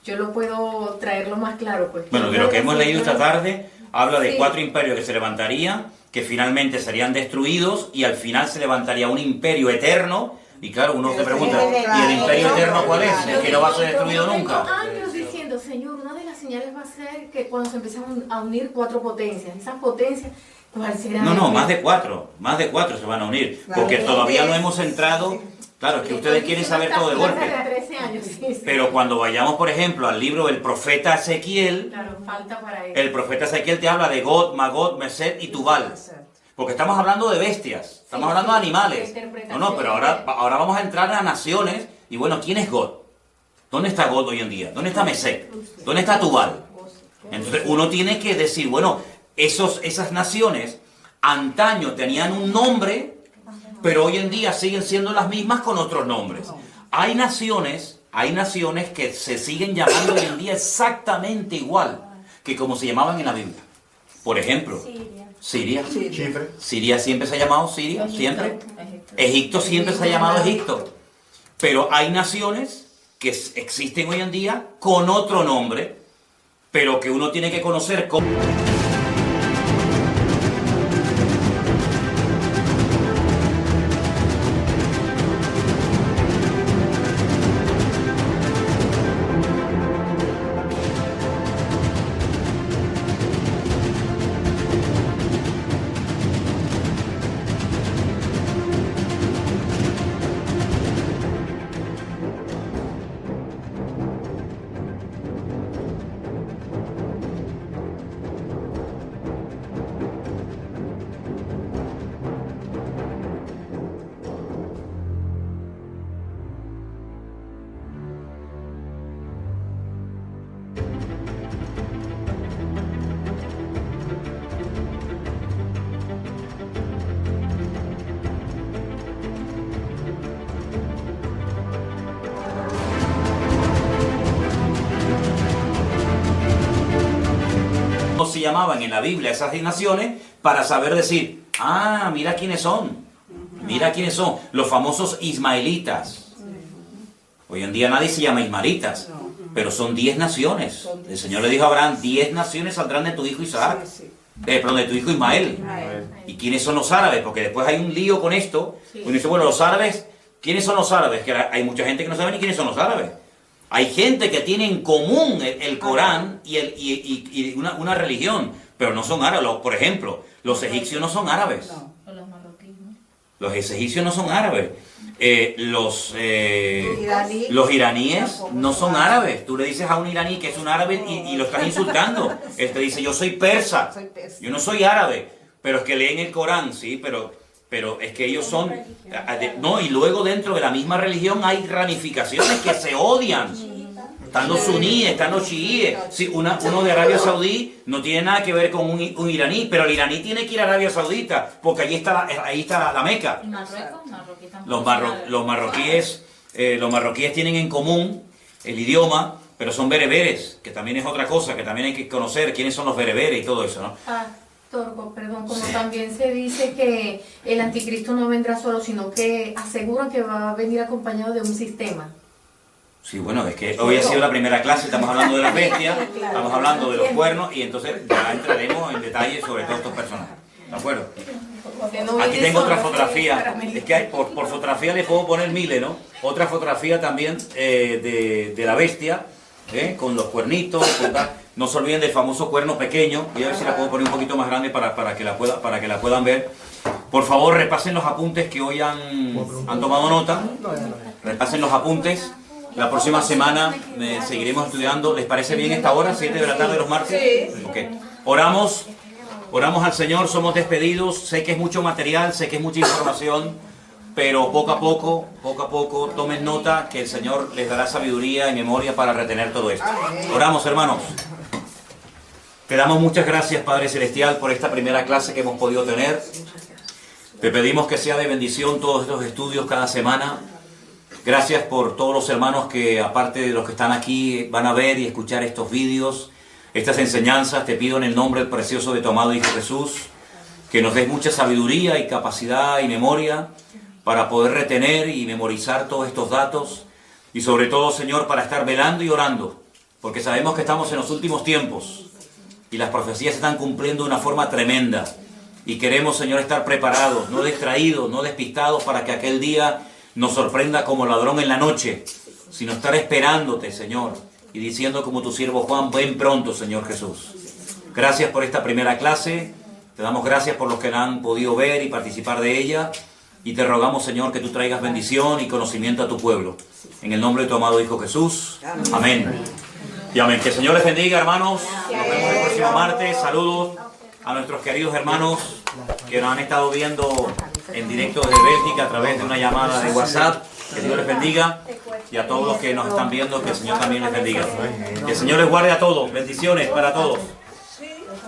Yo lo puedo traerlo más claro, pues. Bueno, de lo que hemos leído esta tarde habla de 4 imperios que se levantarían, que finalmente serían destruidos y al final se levantaría un imperio eterno. Y claro, uno se pregunta, ¿y el imperio eterno cuál es? El que no va a ser destruido nunca. Años diciendo, Señor, una de las señales va a ser que cuando se empiezan a unir 4 potencias, esas potencias, ¿cuál será? No, más de 4 se van a unir, porque todavía no hemos entrado. Claro, es que ustedes quieren saber todo de golpe. 13 años, sí. Pero cuando vayamos, por ejemplo, al libro del profeta Ezequiel, claro, falta para eso. El profeta Ezequiel te habla de God, Magog, Meset y Tubal. Porque estamos hablando de bestias, estamos hablando de animales. No, pero ahora vamos a entrar a naciones. Y bueno, ¿quién es God? ¿Dónde está God hoy en día? ¿Dónde está Mesec? ¿Dónde está Tubal? Entonces uno tiene que decir, bueno, esas naciones antaño tenían un nombre, pero hoy en día siguen siendo las mismas con otros nombres. Hay naciones que se siguen llamando hoy en día exactamente igual que como se llamaban en la Biblia. Por ejemplo, Siria. Chipre. Siria siempre se ha llamado Siria, siempre. Egipto siempre se ha llamado Egipto. Pero hay naciones que existen hoy en día con otro nombre, pero que uno tiene que conocer cómo. Se llamaban en la Biblia esas naciones para saber decir, ah, mira quiénes son, los famosos ismaelitas. Hoy en día nadie se llama ismaelitas, pero son 10 naciones. El Señor le dijo a Abraham, 10 naciones saldrán de tu hijo Isaac, perdón, de tu hijo Ismael. ¿Y quiénes son los árabes? Porque después hay un lío con esto. Uno dice, bueno, los árabes, ¿quiénes son los árabes? Que hay mucha gente que no sabe ni quiénes son los árabes. Hay gente que tiene en común el Corán y una religión, pero no son árabes. Por ejemplo, los egipcios no son árabes. O los marroquíes, ¿no? Los egipcios no son árabes. Los iraníes no son árabes. Tú le dices a un iraní que es un árabe y lo estás insultando. Él te dice, yo soy persa, yo no soy árabe. Pero es que leen el Corán, sí, pero es que ellos son... No, y luego dentro de la misma religión hay ramificaciones que se odian. Están los suníes, están los chiíes. Sí, uno de Arabia Saudí no tiene nada que ver con un iraní, pero el iraní tiene que ir a Arabia Saudita, porque ahí está la Meca. ¿Y Marruecos? Marroquí tampoco. Los marroquíes tienen en común el idioma, pero son bereberes, que también es otra cosa, que también hay que conocer quiénes son los bereberes y todo eso, ¿no? Torco, perdón, como también se dice que el anticristo no vendrá solo, sino que aseguran que va a venir acompañado de un sistema. Sí, bueno, es que hoy ha sido la primera clase, estamos hablando de las bestias, estamos hablando de los cuernos y entonces ya entraremos en detalle sobre todos estos personajes. ¿De acuerdo? Aquí tengo otra fotografía, es que por fotografía le puedo poner miles, ¿no? Otra fotografía también de la bestia, con los cuernitos, no se olviden del famoso cuerno pequeño. Voy a ver si la puedo poner un poquito más grande para que la puedan ver. Por favor, repasen los apuntes que hoy han tomado nota. Repasen los apuntes. La próxima semana seguiremos estudiando. ¿Les parece bien esta hora? 7 de la tarde los martes. Sí. Okay. Oramos al Señor, somos despedidos. Sé que es mucho material, sé que es mucha información, pero poco a poco, tomen nota que el Señor les dará sabiduría y memoria para retener todo esto. Oramos, hermanos. Te damos muchas gracias, Padre Celestial, por esta primera clase que hemos podido tener. Te pedimos que sea de bendición todos estos estudios cada semana. Gracias por todos los hermanos que, aparte de los que están aquí, van a ver y escuchar estos vídeos, estas enseñanzas. Te pido en el nombre precioso de tu amado Hijo Jesús, que nos des mucha sabiduría y capacidad y memoria para poder retener y memorizar todos estos datos. Y sobre todo, Señor, para estar velando y orando, porque sabemos que estamos en los últimos tiempos y las profecías se están cumpliendo de una forma tremenda. Y queremos, Señor, estar preparados, no distraídos, no despistados, para que aquel día nos sorprenda como ladrón en la noche, sino estar esperándote, Señor, y diciendo como tu siervo Juan, ven pronto, Señor Jesús. Gracias por esta primera clase, te damos gracias por los que la han podido ver y participar de ella, y te rogamos, Señor, que tú traigas bendición y conocimiento a tu pueblo. En el nombre de tu amado Hijo Jesús. Amén. Y amén. Que el Señor les bendiga, hermanos. Nos vemos el próximo martes. Saludos a nuestros queridos hermanos que nos han estado viendo en directo desde Bélgica a través de una llamada de WhatsApp. Que Dios les bendiga. y a todos los que nos están viendo, que el Señor también les bendiga. Que el Señor les guarde a todos. Bendiciones para todos.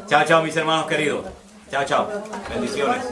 Chao, chao, mis hermanos queridos. Chao, chao. Bendiciones.